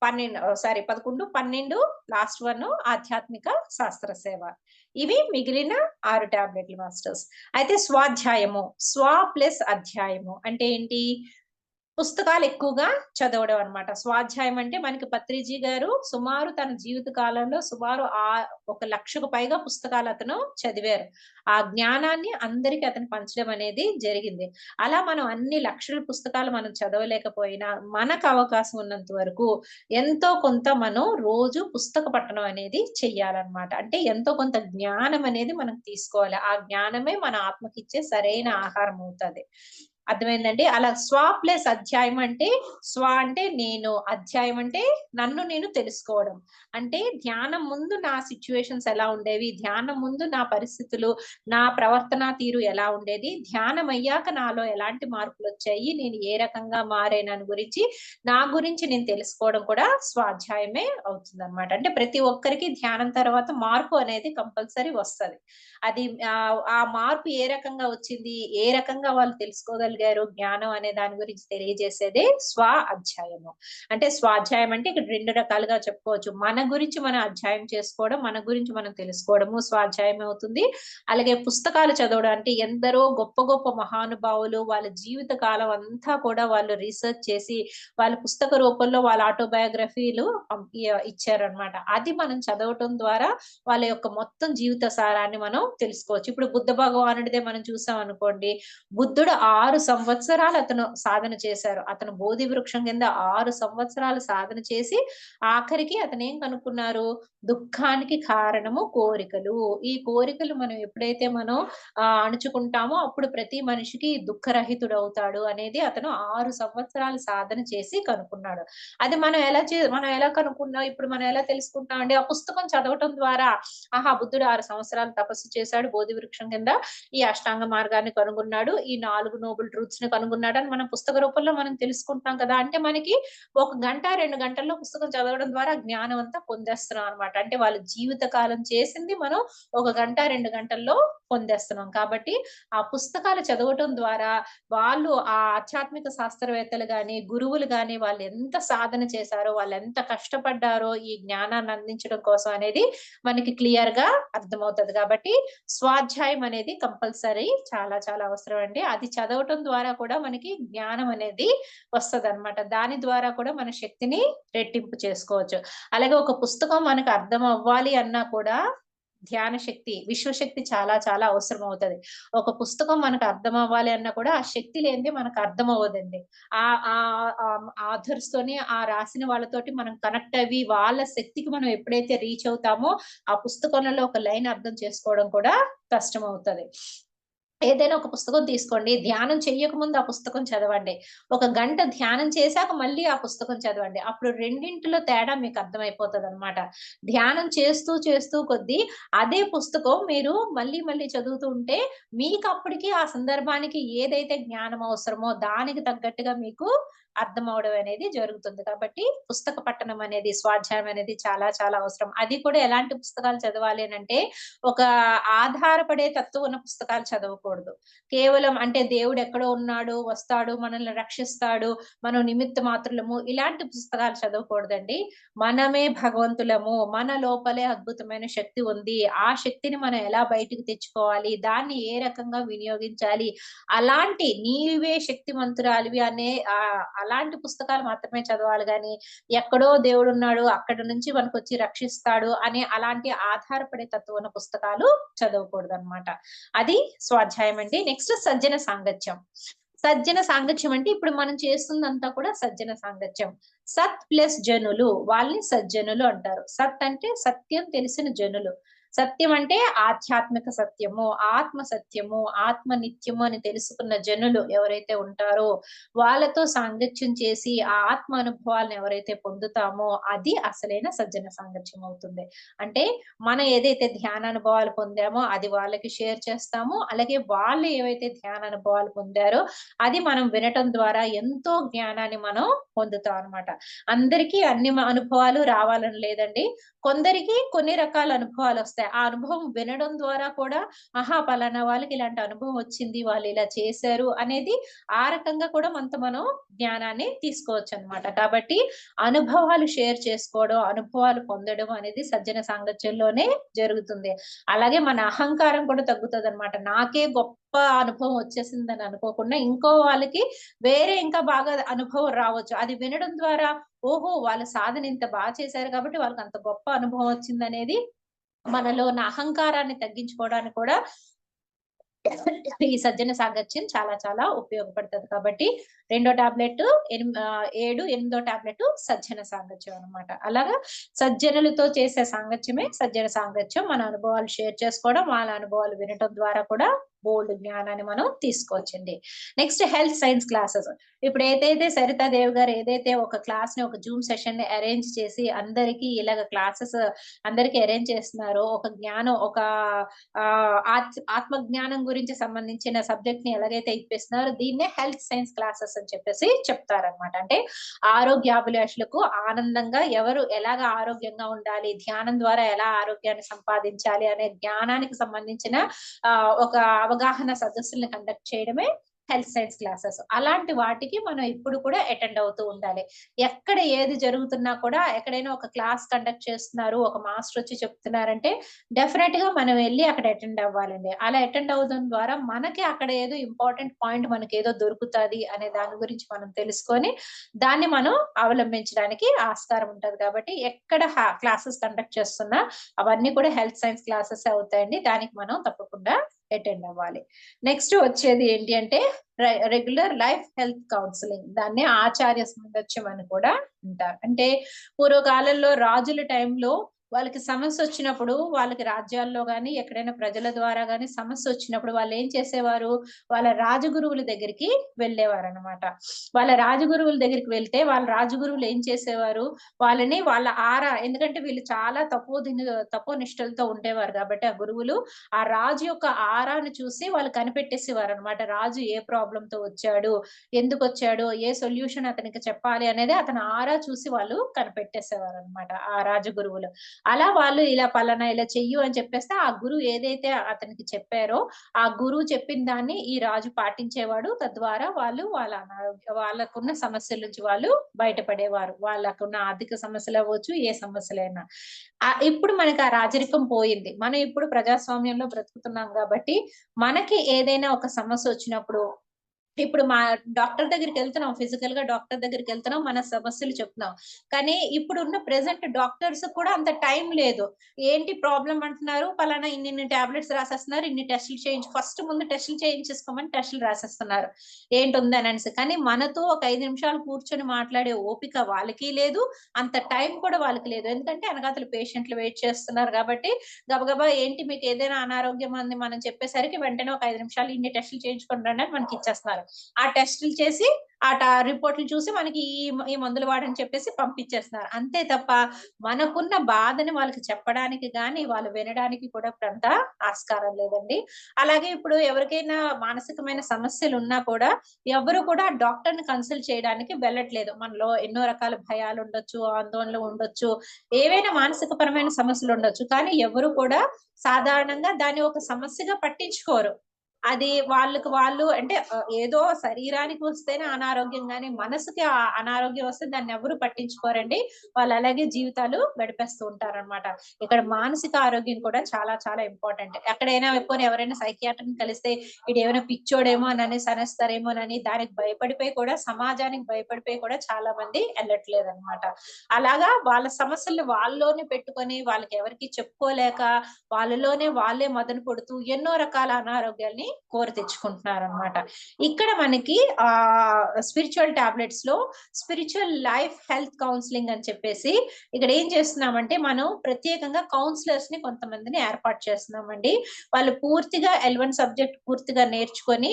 11 12 లాస్ట్ వన్ ఆధ్యాత్మిక శాస్త్ర సేవ. ఇవి మిగిలిన 6 టాబ్లెట్‌లు మాస్టర్స్. అయితే స్వాధ్యాయము, ప్లస్ అధ్యాయము అంటే ఏంటి? పుస్తకాలు ఎక్కువగా చదవడం అన్నమాట. స్వాధ్యాయం అంటే మనకి పత్రిజీ గారు సుమారు తన జీవిత కాలంలో సుమారు 1,00,000కు పైగా పుస్తకాలు అతను చదివారు. ఆ జ్ఞానాన్ని అందరికి అతను పంచడం అనేది జరిగింది. అలా మనం అన్ని లక్షల పుస్తకాలు మనం చదవలేకపోయినా మనకు అవకాశం ఉన్నంత వరకు ఎంతో కొంత మనం రోజు పుస్తక పఠనం అనేది చెయ్యాలన్నమాట. అంటే ఎంతో కొంత జ్ఞానం అనేది మనం తీసుకోవాలి. ఆ జ్ఞానమే మన ఆత్మకిచ్చే సరైన ఆహారం అవుతది. అర్థమైందండి. అలా స్వ ప్లస్ అధ్యాయం అంటే, స్వ అంటే నేను, అధ్యాయం అంటే నన్ను నేను తెలుసుకోవడం. అంటే ధ్యానం ముందు నా సిట్యుయేషన్స్ ఎలా ఉండేవి, ధ్యానం ముందు నా పరిస్థితులు, నా ప్రవర్తనా తీరు ఎలా ఉండేది, ధ్యానం అయ్యాక నాలో ఎలాంటి మార్పులొచ్చాయి, నేను ఏ రకంగా మారానని గురించి, నా గురించి నేను తెలుసుకోవడం కూడా స్వాధ్యాయమే అవుతుందన్నమాట. అంటే ప్రతి ఒక్కరికి ధ్యానం తర్వాత మార్పు అనేది కంపల్సరీ వస్తది. అది ఆ మార్పు ఏ రకంగా వచ్చింది, ఏ రకంగా వాళ్ళు తెలుసుకోగలిగారు జ్ఞానం అనే దాని గురించి తెలియజేసేదే స్వ అధ్యాయము. అంటే స్వాధ్యాయం అంటే ఇక్కడ 2 రకాలుగా చెప్పుకోవచ్చు. మన గురించి మనం అధ్యాయం చేసుకోవడం, మన గురించి మనం తెలుసుకోవడము స్వాధ్యాయం అవుతుంది. అలాగే పుస్తకాలు చదవడం అంటే ఎందరో గొప్ప గొప్ప మహానుభావులు వాళ్ళ జీవిత కాలం అంతా కూడా వాళ్ళు రీసెర్చ్ చేసి వాళ్ళ పుస్తక రూపంలో వాళ్ళ ఆటోబయోగ్రఫీలు ఇచ్చారనమాట. అది మనం చదవటం ద్వారా వాళ్ళ యొక్క మొత్తం జీవిత సారాన్ని మనం తెలుసుకోవచ్చు. ఇప్పుడు బుద్ధ భగవానుడిదే మనం చూసాం అనుకోండి. బుద్ధుడు 6 సంవత్సరాలు అతను సాధన చేశారు. అతను బోధి వృక్షం కింద 6 సంవత్సరాలు సాధన చేసి ఆఖరికి అతనేం కనుక్కున్నారు? దుఃఖానికి కారణము కోరికలు. ఈ కోరికలు మనం ఎప్పుడైతే మనం అణుచుకుంటామో అప్పుడు ప్రతి మనిషికి దుఃఖరహితుడవుతాడు అనేది అతను 6 సంవత్సరాలు సాధన చేసి కనుక్కున్నాడు. అది మనం ఎలా కనుక్కున్నాం? ఇప్పుడు మనం ఎలా తెలుసుకుంటామండి? ఆ పుస్తకం చదవటం ద్వారా ఆహా! బుద్ధుడు 6 సంవత్సరాలు తపస్సు చేశాడు బోధి వృక్షం కింద. ఈ అష్టాంగ మార్గాన్ని కనుగొన్నాడు. ఈ 4 నోబుల్ ట్రూత్స్‌ని కనుగొన్నాడని మనం పుస్తక రూపంలో మనం తెలుసుకుంటాం కదా! అంటే మనకి 1 గంట, 2 గంటల్లో పుస్తకం చదవడం ద్వారా జ్ఞానం అంతా పొందేస్తున్నాం అన్నమాట. అంటే వాళ్ళ జీవిత కాలం చేసింది మనం 1 గంట, 2 గంటల్లో పొందేస్తున్నాం. కాబట్టి ఆ పుస్తకాలు చదవటం ద్వారా వాళ్ళు ఆ ఆధ్యాత్మిక శాస్త్రవేత్తలు గాని, గురువులు గాని వాళ్ళు ఎంత సాధన చేశారో, వాళ్ళెంత కష్టపడ్డారో ఈ జ్ఞానాన్ని అందించడం కోసం అనేది మనకి క్లియర్‌గా అర్థమవుతది. కాబట్టి స్వాధ్యాయం అనేది కంపల్సరీ చాలా చాలా అవసరం అండి. అది చదవటం ద్వారా కూడా మనకి జ్ఞానం అనేది వస్తదనమాట. దాని ద్వారా కూడా మన శక్తిని రెట్టింపు చేసుకోవచ్చు. అలాగే ఒక పుస్తకం మనకు అర్థం అవ్వాలి అన్నా కూడా ధ్యాన శక్తి, విశ్వశక్తి చాలా చాలా అవసరం అవుతది. ఒక పుస్తకం మనకు అర్థం అవ్వాలి అన్నా కూడా ఆ శక్తి లేనిదే మనకు అర్థం అవ్వదండి. ఆథర్స్ తోని ఆ రాసిన వాళ్ళతోటి మనం కనెక్ట్ అవ్వి వాళ్ళ శక్తికి మనం ఎప్పుడైతే రీచ్ అవుతామో ఆ పుస్తకంలో ఒక లైన్ అర్థం చేసుకోవడం కూడా కష్టమవుతది. ఏదైనా ఒక పుస్తకం తీసుకోండి. ధ్యానం చెయ్యకముందు ఆ పుస్తకం చదవండి. ఒక గంట ధ్యానం చేశాక మళ్ళీ ఆ పుస్తకం చదవండి. అప్పుడు రెండింటిలో తేడా మీకు అర్థమైపోతదనమాట. ధ్యానం చేస్తూ చేస్తూ కొద్దీ అదే పుస్తకం మీరు మళ్ళీ మళ్ళీ చదువుతూ ఉంటే మీకప్పటికి ఆ సందర్భానికి ఏదైతే జ్ఞానం అవసరమో దానికి తగ్గట్టుగా మీకు అర్థమవ్వడం అనేది జరుగుతుంది. కాబట్టి పుస్తక పఠనం అనేది, స్వాధ్యాయం అనేది చాలా చాలా అవసరం. అది కూడా ఎలాంటి పుస్తకాలు చదవాలి అనంటే ఒక ఆధారపడే తత్వం ఉన్న పుస్తకాలు చదవకూడదు. కేవలం అంటే దేవుడెక్కడో ఉన్నాడు, వస్తాడు, మనల్ని రక్షిస్తాడు, మనం నిమిత్త మాత్రులము ఇలాంటి పుస్తకాలు చదవకూడదండి. మనమే భగవంతులము, మన లోపలే అద్భుతమైన శక్తి ఉంది. ఆ శక్తిని మనం ఎలా బయటికి తెచ్చుకోవాలి, దాన్ని ఏ రకంగా వినియోగించాలి, అలాంటి నీవే శక్తిమంతురాలివి అనే అలాంటి పుస్తకాలు మాత్రమే చదవాలి గానీ, ఎక్కడో దేవుడున్నాడు, అక్కడి నుంచి మనకొచ్చి రక్షిస్తాడు అనే అలాంటి ఆధారపడే తత్వం ఉన్న పుస్తకాలు చదవకూడదనమాట. అది స్వాధ్యాయం అండి. నెక్స్ట్ సజ్జన సాంగత్యం. సజ్జన సాంగత్యం అంటే ఇప్పుడు మనం చేస్తుందంతా కూడా సజ్జన సాంగత్యం. సత్ ప్లస్ జనులు వాళ్ళని సజ్జనులు అంటారు. సత్ అంటే సత్యం తెలిసిన జనులు. సత్యం అంటే ఆధ్యాత్మిక సత్యము, ఆత్మ సత్యము, ఆత్మ నిత్యము అని తెలుసుకున్న జనులు ఎవరైతే ఉంటారో వాళ్ళతో సాంగత్యం చేసి ఆ ఆత్మ అనుభవాలను ఎవరైతే పొందుతామో అది అసలైన సజ్జన సాంగత్యం అవుతుంది. అంటే మనం ఏదైతే ధ్యానానుభవాలు పొందామో అది వాళ్ళకి షేర్ చేస్తాము. అలాగే వాళ్ళు ఏవైతే ధ్యానానుభవాలు పొందారో అది మనం వినటం ద్వారా ఎంతో జ్ఞానాన్ని మనం పొందుతాం అన్నమాట. అందరికీ అన్ని అనుభవాలు రావాలని లేదండి. కొందరికి కొన్ని రకాల అనుభవాలొస్తాయి. ఆ అనుభవం వినడం ద్వారా కూడా ఆహా! పలానా వాళ్ళకి ఇలాంటి అనుభవం వచ్చింది. వాళ్ళు ఇలా చేశారు అనేది ఆ రకంగా కూడా మనం జ్ఞానాన్ని తీసుకోవచ్చనమాట. కాబట్టి అనుభవాలు షేర్ చేసుకోవడం, అనుభవాలు పొందడం అనేది సజ్జన సాంగత్యంలోనే జరుగుతుంది. అలాగే మన అహంకారం కూడా తగ్గుతదనమాట. నాకే గొప్ప అనుభవం వచ్చేసిందని అనుకోకుండా ఇంకో వాళ్ళకి వేరే ఇంకా బాగా అనుభవం రావచ్చు. అది వినడం ద్వారా ఓహో! వాళ్ళ సాధన ఇంత చేశారు కాబట్టి వాళ్ళకంత గొప్ప అనుభవం వచ్చిందనేది మనలో ఉన్న అహంకారాన్ని తగ్గించుకోవడానికి కూడా ఈ సజ్జన సాంగత్యం చాలా చాలా ఉపయోగపడుతది. కాబట్టి రెండో టాబ్లెట్ 7, ఎనిమిదో టాబ్లెట్ సజ్జన సాంగత్యం అన్నమాట. అలాగా సజ్జనులతో చేసే సాంగత్యమే సజ్జన సాంగత్యం. మన అనుభవాలు షేర్ చేసుకోవడం, వాళ్ళ అనుభవాలు వినటం ద్వారా కూడా బోల్డ్ జ్ఞానాన్ని మనం తీసుకోవచ్చండి. Next health science classes. ఇప్పుడు ఏదైతే సరితాదేవి గారు ఏదైతే ఒక క్లాస్ ని ఒక జూమ్ సెషన్ ని అరేంజ్ చేసి అందరికీ ఇలాగ క్లాసెస్ అందరికీ అరేంజ్ చేస్తున్నారో, ఒక జ్ఞానం ఒక ఆత్మ జ్ఞానం గురించి సంబంధించిన సబ్జెక్ట్ ని ఎలాగైతే ఇప్పిస్తున్నారో దీన్నే హెల్త్ సైన్స్ క్లాసెస్ అని చెప్పేసి చెప్తారనమాట. అంటే ఆరోగ్యాభిలాషులకు ఆనందంగా ఎవరు ఎలాగ ఆరోగ్యంగా ఉండాలి, ధ్యానం ద్వారా ఎలా ఆరోగ్యాన్ని సంపాదించాలి అనే జ్ఞానానికి సంబంధించిన ఒక అవగాహన సదస్సుల్ని కండక్ట్ చేయడమే హెల్త్ సైన్స్ క్లాసెస్. అలాంటి వాటికి మనం ఇప్పుడు కూడా అటెండ్ అవుతూ ఉండాలి. ఎక్కడ ఏది జరుగుతున్నా కూడా ఎక్కడైనా ఒక క్లాస్ కండక్ట్ చేస్తున్నారు, ఒక మాస్టర్ వచ్చి చెప్తున్నారంటే డెఫినెట్ గా మనం వెళ్ళి అక్కడ అటెండ్ అవ్వాలండి. అలా అటెండ్ అవ్వడం ద్వారా మనకి అక్కడ ఏదో ఇంపార్టెంట్ పాయింట్ మనకి ఏదో దొరుకుతుంది అనే దాని గురించి మనం తెలుసుకొని దాన్ని మనం అవలంబించడానికి ఆస్కారం ఉంటది. కాబట్టి ఎక్కడ క్లాసెస్ కండక్ట్ చేస్తున్నా అవన్నీ కూడా హెల్త్ సైన్స్ క్లాసెస్ అవుతాయండి. దానికి మనం తప్పకుండా అటెండ్ అవ్వాలి. నెక్స్ట్ వచ్చేది ఏంటి అంటే రెగ్యులర్ లైఫ్ హెల్త్ కౌన్సిలింగ్. దాన్ని ఆచార్య సంగత్యం అని కూడా అంటారు. అంటే పూర్వకాలంలో రాజుల టైంలో వాళ్ళకి సమస్య వచ్చినప్పుడు వాళ్ళకి రాజ్యాల్లో గాని ఎక్కడైనా ప్రజల ద్వారా గాని సమస్య వచ్చినప్పుడు వాళ్ళు ఏం చేసేవారు, వాళ్ళ రాజగురువుల దగ్గరికి వెళ్ళేవారు అనమాట. వాళ్ళ రాజగురువుల దగ్గరికి వెళ్తే వాళ్ళ రాజగురువులు ఏం చేసేవారు, వాళ్ళని వాళ్ళ ఎందుకంటే వీళ్ళు చాలా తపోనిష్టలతో ఉండేవారు కాబట్టి ఆ గురువులు ఆ రాజు యొక్క ఆరాను చూసి వాళ్ళు కనిపెట్టేసేవారు అనమాట. రాజు ఏ ప్రాబ్లం తో వచ్చాడు, ఎందుకు వచ్చాడు, ఏ సొల్యూషన్ అతనికి చెప్పాలి అనేది అతను ఆరా చూసి వాళ్ళు కనిపెట్టేసేవారు అనమాట ఆ రాజగురువులు. అలా వాళ్ళు ఇలా పలానా ఇలా చెయ్యు అని చెప్పేస్తే ఆ గురువు ఏదైతే అతనికి చెప్పారో ఆ గురువు చెప్పిన దాన్ని ఈ రాజు పాటించేవాడు. తద్వారా వాళ్ళు వాళ్ళకున్న సమస్యల నుంచి వాళ్ళు బయటపడేవారు. వాళ్ళకున్న ఆర్థిక సమస్యలు అవ్వచ్చు, ఏ సమస్యలైనా. ఇప్పుడు మనకి ఆ రాజరికం పోయింది. మనం ఇప్పుడు ప్రజాస్వామ్యంలో బ్రతుకుతున్నాం కాబట్టి మనకి ఏదైనా ఒక సమస్య వచ్చినప్పుడు ఇప్పుడు మా డాక్టర్ దగ్గరికి వెళ్తున్నాం, ఫిజికల్ గా డాక్టర్ దగ్గరికి వెళ్తున్నాం, మన సమస్యలు చెప్తున్నాం. కానీ ఇప్పుడున్న ప్రెసెంట్ డాక్టర్స్ కూడా అంత టైం లేదు. ఏంటి ప్రాబ్లం అంటున్నారు, పలానా ఇన్ని టాబ్లెట్స్ రాసేస్తున్నారు, ఇన్ని టెస్టులు ఫస్ట్ ముందు టెస్టులు చేయించేసుకోమని టెస్టులు రాసేస్తున్నారు ఏంటి ఉందనసి. కానీ మనతో ఒక 5 నిమిషాలు కూర్చొని మాట్లాడే ఓపిక వాళ్ళకి లేదు, అంత టైం కూడా వాళ్ళకి లేదు. ఎందుకంటే వెనకాతల పేషెంట్లు వెయిట్ చేస్తున్నారు కాబట్టి గబగబా ఏంటి మీకు ఏదైనా అనారోగ్యం అంది మనం చెప్పేసరికి వెంటనే ఒక 5 నిమిషాలు ఇన్ని టెస్టులు చేయించుకొని రండి అని మనకి ఇచ్చేస్తున్నారు. ఆ టెస్టులు చేసి రిపోర్ట్లు చూసి మనకి ఈ మందులు వాడని చెప్పేసి పంపించేస్తున్నారు. అంతే తప్ప మనకున్న బాధని వాళ్ళకి చెప్పడానికి గాని వాళ్ళు వినడానికి కూడా ఇప్పుడంతా ఆస్కారం లేదండి. అలాగే ఇప్పుడు ఎవరికైనా మానసికమైన సమస్యలు ఉన్నా కూడా ఎవరు కూడా డాక్టర్ ని కన్సల్ట్ చేయడానికి వెళ్ళట్లేదు. మనలో ఎన్నో రకాల భయాలు ఉండొచ్చు, ఆందోళనలు ఉండొచ్చు, ఏవైనా మానసిక పరమైన సమస్యలు ఉండొచ్చు. కానీ ఎవరు కూడా సాధారణంగా దాన్ని ఒక సమస్యగా పట్టించుకోరు. అది వాళ్ళు అంటే ఏదో శరీరానికి వస్తేనే అనారోగ్యం గాని మనసుకి అనారోగ్యం వస్తే దాన్ని ఎవరు పట్టించుకోరండి. వాళ్ళు అలాగే జీవితాలు గడిపేస్తూ ఉంటారన్నమాట. ఇక్కడ మానసిక ఆరోగ్యం కూడా చాలా చాలా ఇంపార్టెంట్. ఎక్కడైనా ఎవరైనా సైకియాట్రిస్ట్ ని కలిస్తే ఈడేమైనా పిచ్చోడేమో అని అనేస్తారేమోనని దానికి భయపడిపోయి కూడా సమాజానికి భయపడిపోయి కూడా చాలా మంది వెళ్ళట్లేదు అనమాట. అలాగా వాళ్ళ సమస్యలు వాళ్ళలోనే పెట్టుకొని వాళ్ళకి ఎవరికి చెప్పుకోలేక వాళ్ళలోనే వాళ్ళే మదన పడుతూ ఎన్నో రకాల అనారోగ్యాల్ని కోరి తెచ్చుకుంటున్నారన్నమాట. ఇక్కడ మనకి స్పిరిచువల్ టాబ్లెట్స్ లో స్పిరిచువల్ లైఫ్ హెల్త్ కౌన్సిలింగ్ అని చెప్పేసి ఇక్కడ ఏం చేస్తున్నామంటే మనం ప్రత్యేకంగా కౌన్సిలర్స్ ని కొంతమందిని ఏర్పాటు చేస్తున్నామండి. వాళ్ళు పూర్తిగా L1 సబ్జెక్ట్ పూర్తిగా నేర్చుకొని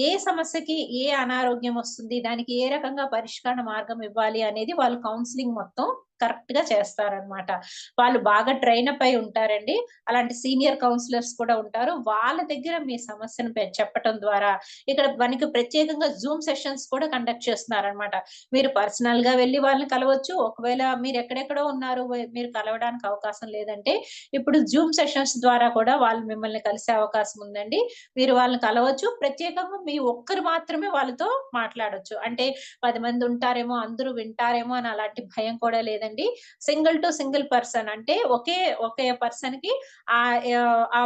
ఏ సమస్యకి ఏ అనారోగ్యం వస్తుంది, దానికి ఏ రకంగా పరిష్కార మార్గం ఇవ్వాలి అనేది వాళ్ళు కౌన్సిలింగ్ మొత్తం కరెక్ట్ గా చేస్తారనమాట. వాళ్ళు బాగా ట్రైన్ అప్ అయి ఉంటారండి. అలాంటి సీనియర్ కౌన్సిలర్స్ కూడా ఉంటారు. వాళ్ళ దగ్గర మీ సమస్యను చెప్పటం ద్వారా ఇక్కడ మనకి ప్రత్యేకంగా జూమ్ సెషన్స్ కూడా కండక్ట్ చేస్తున్నారనమాట. మీరు పర్సనల్ గా వెళ్ళి వాళ్ళని కలవచ్చు. ఒకవేళ మీరు ఎక్కడెక్కడో ఉన్నారు, మీరు కలవడానికి అవకాశం లేదంటే ఇప్పుడు జూమ్ సెషన్స్ ద్వారా కూడా వాళ్ళు మిమ్మల్ని కలిసే అవకాశం ఉందండి. మీరు వాళ్ళని కలవచ్చు. ప్రత్యేకంగా మీ ఒక్కరు మాత్రమే వాళ్ళతో మాట్లాడొచ్చు. అంటే 10 మంది ఉంటారేమో, అందరూ వింటారేమో అని అలాంటి భయం కూడా లేదండి. సింగిల్ టు సింగిల్ పర్సన్ అంటే ఒకే పర్సన్ కి ఆ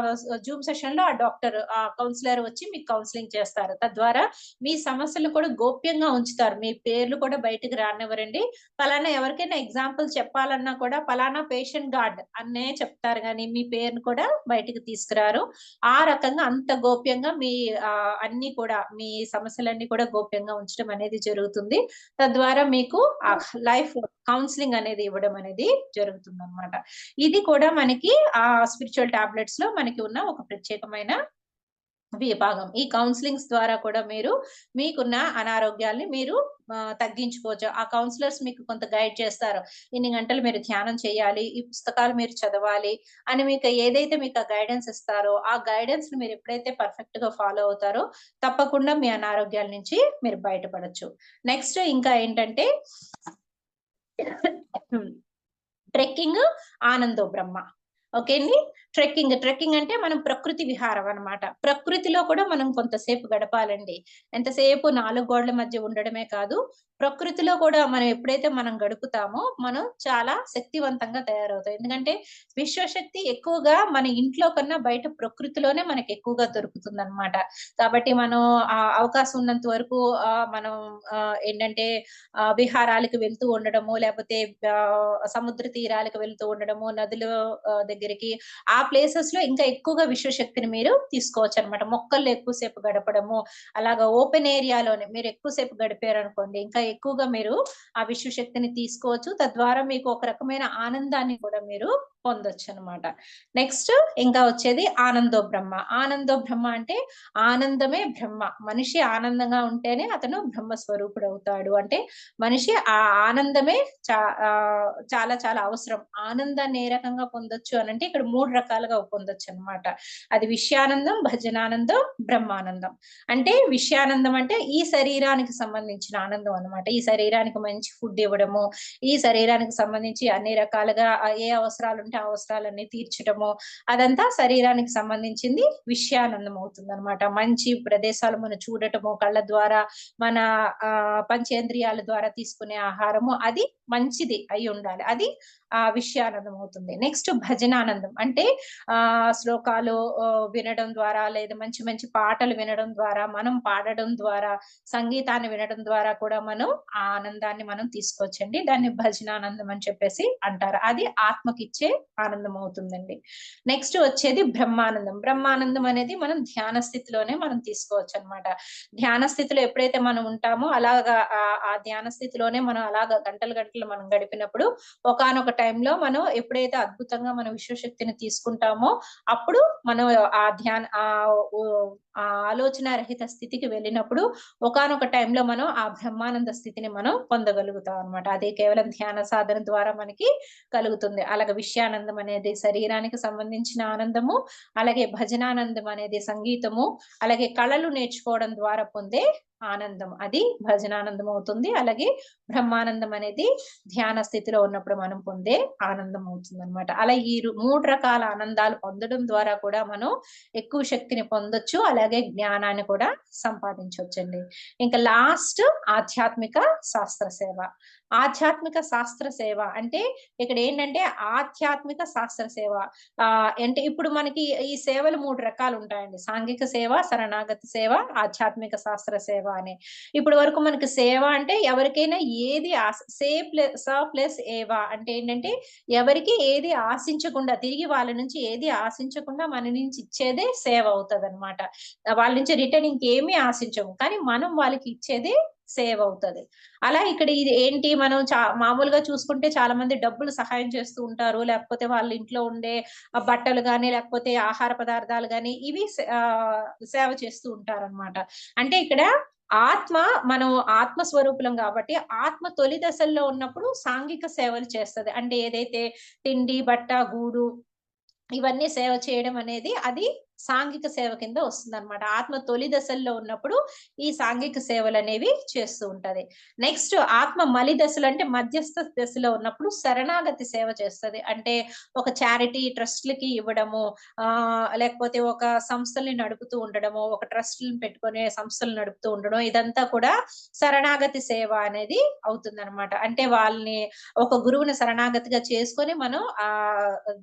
జూమ్ సెషన్ లో ఆ డాక్టర్ ఆ కౌన్సిలర్ వచ్చి మీకు కౌన్సిలింగ్ చేస్తారు. తద్వారా మీ సమస్యలు కూడా గోప్యంగా ఉంచుతారు. మీ పేర్లు కూడా బయటకు రానివ్వరండి. పలానా ఎవరికైనా ఎగ్జాంపుల్ చెప్పాలన్నా కూడా పలానా పేషెంట్ గార్డ్ అన్నే చెప్తారు కానీ మీ పేరును కూడా బయటకు తీసుకురారు. ఆ రకంగా అంత గోప్యంగా మీ అన్ని కూడా మీ సమస్యలన్నీ కూడా గోప్యంగా ఉంచడం అనేది జరుగుతుంది. తద్వారా మీకు ఆ లైఫ్ కౌన్సిలింగ్ అనేది ఇవ్వడం అనేది జరుగుతుంది అన్నమాట. ఇది కూడా మనకి ఆ స్పిరిచువల్ టాబ్లెట్స్ లో మనకి ఉన్న ఒక ప్రత్యేకమైన విభాగం. ఈ కౌన్సెలింగ్స్ ద్వారా కూడా మీరు మీకున్న అనారోగ్యాల్ని మీరు తగ్గించుకోవచ్చు. ఆ కౌన్సిలర్స్ మీకు కొంత గైడ్ చేస్తారు. ఇన్ని గంటలు మీరు ధ్యానం చేయాలి, ఈ పుస్తకాలు మీరు చదవాలి అని మీకు ఏదైతే మీకు ఆ గైడెన్స్ ఇస్తారో, ఆ గైడెన్స్‌ని మీరు ఎప్పుడైతే పర్ఫెక్ట్‌గా ఫాలో అవుతారో తప్పకుండా మీ అనారోగ్యాల నుంచి మీరు బయటపడొచ్చు. నెక్స్ట్ ఇంకా ఏంటంటే ట్రెక్కింగ్ ఆనందో బ్రహ్మ. ఓకే అండి. ట్రెక్కింగ్ అంటే మనం ప్రకృతి విహారం అన్నమాట. ప్రకృతిలో కూడా మనం కొంతసేపు గడపాలండి. ఎంతసేపు 4 గోడల మధ్య ఉండడమే కాదు, ప్రకృతిలో కూడా మనం ఎప్పుడైతే మనం గడుపుతామో, మనం చాలా శక్తివంతంగా తయారవుతాం. ఎందుకంటే విశ్వశక్తి ఎక్కువగా మన ఇంట్లో కన్నా బయట ప్రకృతిలోనే మనకి ఎక్కువగా దొరుకుతుందన్నమాట. కాబట్టి మనం అవకాశం ఉన్నంత వరకు మనం ఏంటంటే విహారాలకు వెళ్తూ ఉండడము, లేపోతే సముద్ర తీరాలకు వెళ్తూ ఉండడము, నదుల దగ్గరికి ఆ ప్లేసెస్‌లో ఇంకా ఎక్కువగా విశ్వశక్తిని మీరు తీసుకోవచ్చనమాట. మొక్కల్లో ఎక్కువ సేపు గడపడము, అలాగా ఓపెన్ ఏరియాలోనే మీరు ఎక్కువ సేపు గడిపారనుకోండి, ఇంకా ఎక్కువగా మీరు ఆ విశ్వశక్తిని తీసుకోవచ్చు. తద్వారా మీకు ఒక రకమైన ఆనందాన్ని కూడా మీరు పొందొచ్చనమాట. నెక్స్ట్ ఇంకా వచ్చేది ఆనందో బ్రహ్మ. ఆనందో బ్రహ్మ అంటే ఆనందమే బ్రహ్మ. మనిషి ఆనందంగా ఉంటేనే అతను బ్రహ్మ స్వరూపుడవుతాడు. అంటే మనిషి ఆ ఆనందమే చాలా చాలా అవసరం. ఆనందాన్ని ఏ రకంగా పొందొచ్చు అనంటే ఇక్కడ 3 రకాలుగా పొందొచ్చనమాట. అది విషయానందం, భజనానందం, బ్రహ్మానందం. అంటే విషయానందం అంటే ఈ శరీరానికి సంబంధించిన ఆనందం అన్నమాట. ఈ శరీరానికి మంచి ఫుడ్ ఇవ్వడము, ఈ శరీరానికి సంబంధించి అన్ని రకాలుగా ఏ అవసరాలుంటే ఆ అవసరాలన్నీ తీర్చడము, అదంతా శరీరానికి సంబంధించింది విషయానందం అవుతుందన్నమాట. మంచి ప్రదేశాలు మనం చూడటము, కళ్ళ ద్వారా మన పంచేంద్రియాల ద్వారా తీసుకునే ఆహారము అది మంచిది అయ్యుండాలి. అది విషయానందం అవుతుంది. నెక్స్ట్ భజనానందం అంటే శ్లోకాలు వినడం ద్వారా లేదా మంచి మంచి పాటలు వినడం ద్వారా, మనం పాడడం ద్వారా, సంగీతాన్ని వినడం ద్వారా కూడా మనం ఆ ఆనందాన్ని మనం తీసుకోవచ్చండి. దాన్ని భజనానందం అని చెప్పేసి అంటారు. అది ఆత్మకిచ్చే ఆనందం అవుతుందండి. నెక్స్ట్ వచ్చేది బ్రహ్మానందం. బ్రహ్మానందం అనేది మనం ధ్యాన స్థితిలోనే మనం తీసుకోవచ్చనమాట. ధ్యాన స్థితిలో ఎప్పుడైతే మనం ఉంటామో అలాగా ఆ ధ్యాన స్థితిలోనే మనం అలాగా గంటలు గంటలు మనం గడిపినప్పుడు ఒకానొక టైంలో మనం ఎప్పుడైతే అద్భుతంగా మనం విశ్వశక్తిని తీసుకుంటామో అప్పుడు మనం ఆ ధ్యాన ఓ ఆ ఆలోచన రహిత స్థితికి వెళ్ళినప్పుడు ఒకానొక టైంలో మనం ఆ బ్రహ్మానంద స్థితిని మనం పొందగలుగుతాం అన్నమాట. అది కేవలం ధ్యాన సాధన ద్వారా మనకి కలుగుతుంది. అలాగే విషయానందం అనేది శరీరానికి సంబంధించిన ఆనందము, అలాగే భజనానందం అనేది సంగీతము, అలాగే కళలు నేర్చుకోవడం ద్వారా పొందే ఆనందం. అది భజనానందం అవుతుంది. అలాగే బ్రహ్మానందం అనేది ధ్యాన స్థితిలో ఉన్నప్పుడు మనం పొందే ఆనందం అవుతుందన్నమాట. అలా ఈ 3 రకాల ఆనందాలు పొందడం ద్వారా కూడా మనం ఎక్కువ శక్తిని పొందొచ్చు. అలాగే జ్ఞానాన్ని కూడా సంపాదించొచ్చండి. ఇంకా లాస్ట్ ఆధ్యాత్మిక శాస్త్ర సేవ. ఆధ్యాత్మిక శాస్త్ర సేవ అంటే ఇక్కడేంటంటే ఆధ్యాత్మిక శాస్త్ర సేవ. అంటే ఇప్పుడు మనకి ఈ సేవలు 3 రకాలుంటాయండి. సాంఘిక సేవ, శరణాగతి సేవ, ఆధ్యాత్మిక శాస్త్ర సేవ అని. ఇప్పటి వరకు మనకి సేవ అంటే ఎవరికైనా ఏది స ప్లస్ ఏవ అంటే ఏంటంటే ఎవరికి ఏది ఆశించకుండా తిరిగి వాళ్ళ నుంచి ఏది ఆశించకుండా మన నుంచి ఇచ్చేదే సేవ అవుతదనమాట. వాళ్ళ నుంచి రిటర్న్ ఇంకేమీ ఆశించము. కానీ మనం వాళ్ళకి ఇచ్చేదే సేవ్ అవుతది. అలా ఇక్కడ ఇది ఏంటి మనం మామూలుగా చూసుకుంటే చాలా మంది డబ్బులు సహాయం చేస్తూ ఉంటారు. లేకపోతే వాళ్ళ ఇంట్లో ఉండే బట్టలు గాని, లేకపోతే ఆహార పదార్థాలు గాని ఇవి సేవ చేస్తూ ఉంటారనమాట. అంటే ఇక్కడ ఆత్మ మనం ఆత్మ స్వరూపులం కాబట్టి ఆత్మ తొలి దశల్లో ఉన్నప్పుడు సాంఘిక సేవలు చేస్తది. అంటే ఏదైతే తిండి, బట్ట, గూడు ఇవన్నీ సేవ చేయడం అనేది అది సాంఘిక సేవ కింద వస్తుందన్నమాట. ఆత్మ తొలి దశల్లో ఉన్నప్పుడు ఈ సాంఘిక సేవలనేవి చేస్తూ ఉంటది. నెక్స్ట్ ఆత్మ మలి దశలు అంటే మధ్యస్థ దశలో ఉన్నప్పుడు శరణాగతి సేవ చేస్తది. అంటే ఒక చారిటీ ట్రస్ట్‌లకి ఇవ్వడము, లేకపోతే ఒక సంస్థల్ని నడుపుతూ ఉండడము, ఒక ట్రస్ట్‌లని పెట్టుకొని సంస్థలు నడుపుతూ ఉండడం ఇదంతా కూడా శరణాగతి సేవ అనేది అవుతుందన్నమాట. అంటే వాళ్ళని ఒక గురువుని శరణాగతిగా చేసుకొని మనం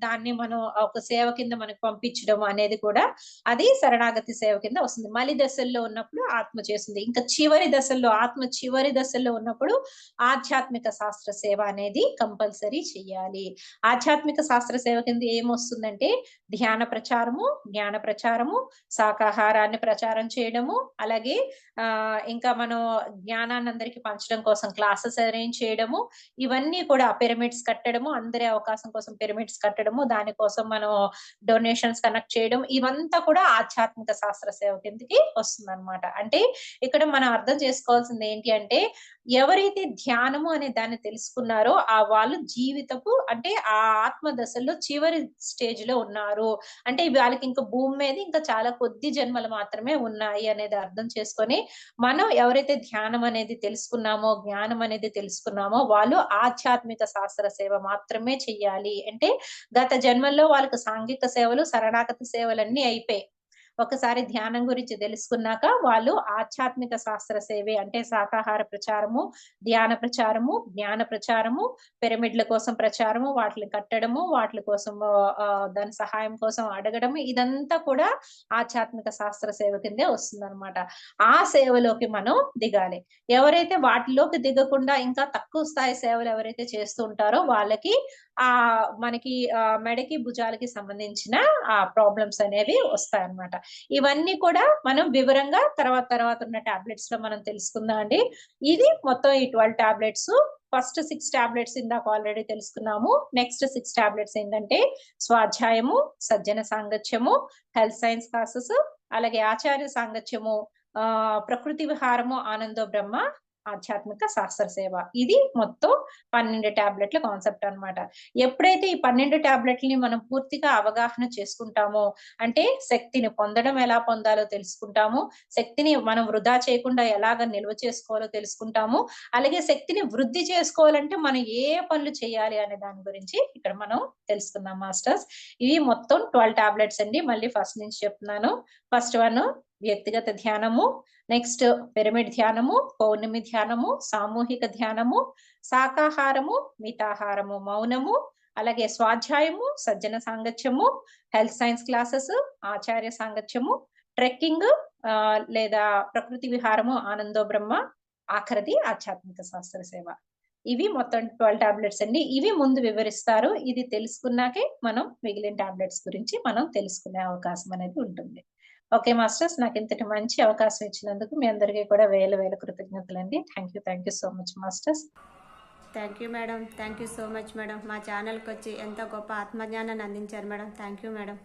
దాన్ని మనం ఒక సేవ కింద మనకు పంపించడం అనేది కూడా అది శరణాగతి సేవ కింద వస్తుంది. మలి దశల్లో ఉన్నప్పుడు ఆత్మ చేస్తుంది. ఇంకా చివరి దశల్లో ఆత్మ చివరి దశల్లో ఉన్నప్పుడు ఆధ్యాత్మిక శాస్త్ర సేవ అనేది కంపల్సరీ చెయ్యాలి. ఆధ్యాత్మిక శాస్త్ర సేవ కింద ఏమొస్తుందంటే ధ్యాన ప్రచారము, జ్ఞాన ప్రచారము, శాకాహారాన్ని ప్రచారం చేయడము, అలాగే ఇంకా మనం జ్ఞానాన్ని అందరికి పంచడం కోసం క్లాసెస్ అరేంజ్ చేయడము, ఇవన్నీ కూడా పిరమిడ్స్ కట్టడము, అందరి అవకాశం కోసం పిరమిడ్స్ కట్టడము, దానికోసం మనం డొనేషన్స్ కనెక్ట్ చేయడం, ఇవంతా కూడా ఆధ్యాత్మిక శాస్త్ర సేవ కిందకి వస్తుందన్నమాట. అంటే ఇక్కడ మనం అర్థం చేసుకోవాల్సింది ఏంటి అంటే, ఎవరైతే ధ్యానము అనే దాన్ని తెలుసుకున్నారో వాళ్ళు జీవితపు అంటే ఆ ఆత్మ దశలో చివరి స్టేజ్‌లో ఉన్నారు. అంటే వాళ్ళకి ఇంకా భూమి మీద ఇంకా చాలా కొద్ది జన్మలు మాత్రమే ఉన్నాయి అనేది అర్థం చేసుకొని, మనం ఎవరైతే ధ్యానం అనేది తెలుసుకున్నామో, జ్ఞానం అనేది తెలుసుకున్నామో వాళ్ళు ఆధ్యాత్మిక శాస్త్ర సేవ మాత్రమే చెయ్యాలి. అంటే గత జన్మల్లో వాళ్ళకి సాంఘిక సేవలు, శరణాగతి సేవలన్నీ అయిపోయాయి. ఒకసారి ధ్యానం గురించి తెలుసుకున్నాక వాళ్ళు ఆధ్యాత్మిక శాస్త్ర సేవే అంటే శాకాహార ప్రచారము, ధ్యాన ప్రచారము, జ్ఞాన ప్రచారము, పిరమిడ్ల కోసం ప్రచారము, వాటిని కట్టడము, వాటి కోసం దాని సహాయం కోసం అడగడము ఇదంతా కూడా ఆధ్యాత్మిక శాస్త్ర సేవ కిందే వస్తుందన్నమాట. ఆ సేవలోకి మనం దిగాలి. ఎవరైతే వాటిలోకి దిగకుండా ఇంకా తక్కువ స్థాయి సేవలు ఎవరైతే చేస్తూ ఉంటారో వాళ్ళకి మనకి మెడకి, భుజాలకి సంబంధించిన ప్రాబ్లమ్స్ అనేవి వస్తాయన్నమాట. ఇవన్నీ కూడా మనం వివరంగా తర్వాత ఉన్న టాబ్లెట్స్ లో మనం తెలుసుకుందాం అండి. ఇది మొత్తం ఈ 12 టాబ్లెట్స్. ఫస్ట్ 6 టాబ్లెట్స్ ఇందాక ఆల్రెడీ తెలుసుకున్నాము. నెక్స్ట్ 6 టాబ్లెట్స్ ఏంటంటే స్వాధ్యాయము, సజ్జన సాంగత్యము, హెల్త్ సైన్స్ క్లాసెస్, అలాగే ఆచార్య సాంగత్యము, ప్రకృతి విహారము, ఆనందో బ్రహ్మ, ఆధ్యాత్మిక శాస్త్ర సేవ. ఇది మొత్తం 12 టాబ్లెట్ల కాన్సెప్ట్ అన్నమాట. ఎప్పుడైతే ఈ 12 టాబ్లెట్లని మనం పూర్తిగా అవగాహన చేసుకుంటామో, అంటే శక్తిని పొందడం ఎలా పొందాలో తెలుసుకుంటాము, శక్తిని మనం వృధా చేయకుండా ఎలాగ నిల్వ చేసుకోవాలో తెలుసుకుంటాము, అలాగే శక్తిని వృద్ధి చేసుకోవాలంటే మనం ఏ పనులు చేయాలి అనే దాని గురించి ఇక్కడ మనం తెలుసుకుందాం మాస్టర్స్. ఇవి మొత్తం 12 టాబ్లెట్స్ అండి. మళ్ళీ ఫస్ట్ నుంచి చెప్తున్నాను. ఫస్ట్ వన్ వ్యక్తిగత ధ్యానము, నెక్స్ట్ పిరమిడ్ ధ్యానము, పౌర్ణమి ధ్యానము, సామూహిక ధ్యానము, శాకాహారము, మితాహారము, మౌనము, అలాగే స్వాధ్యాయము, సజ్జన సాంగత్యము, హెల్త్ సైన్స్ క్లాసెస్, ఆచార్య సాంగత్యము, ట్రెక్కింగ్ లేదా ప్రకృతి విహారము, ఆనందో బ్రహ్మ, ఆఖరిది ఆధ్యాత్మిక శాస్త్ర సేవ. ఇవి మొత్తం 12 టాబ్లెట్స్ అండి. ఇవి ముందు వివరిస్తారు. ఇది తెలుసుకున్నాకే మనం మిగిలిన టాబ్లెట్స్ గురించి మనం తెలుసుకునే అవకాశం అనేది ఉంటుంది. ఓకే మాస్టర్స్, నాకు ఇంతటి మంచి అవకాశం ఇచ్చినందుకు మీ అందరికీ కూడా వేల కృతజ్ఞతలండి. Thank you so much masters. Thank you madam. Thank you so much madam. మా ఛానల్కి వచ్చి ఎంతో గొప్ప ఆత్మజ్ఞానాన్ని అందించారు మేడం. Thank you madam.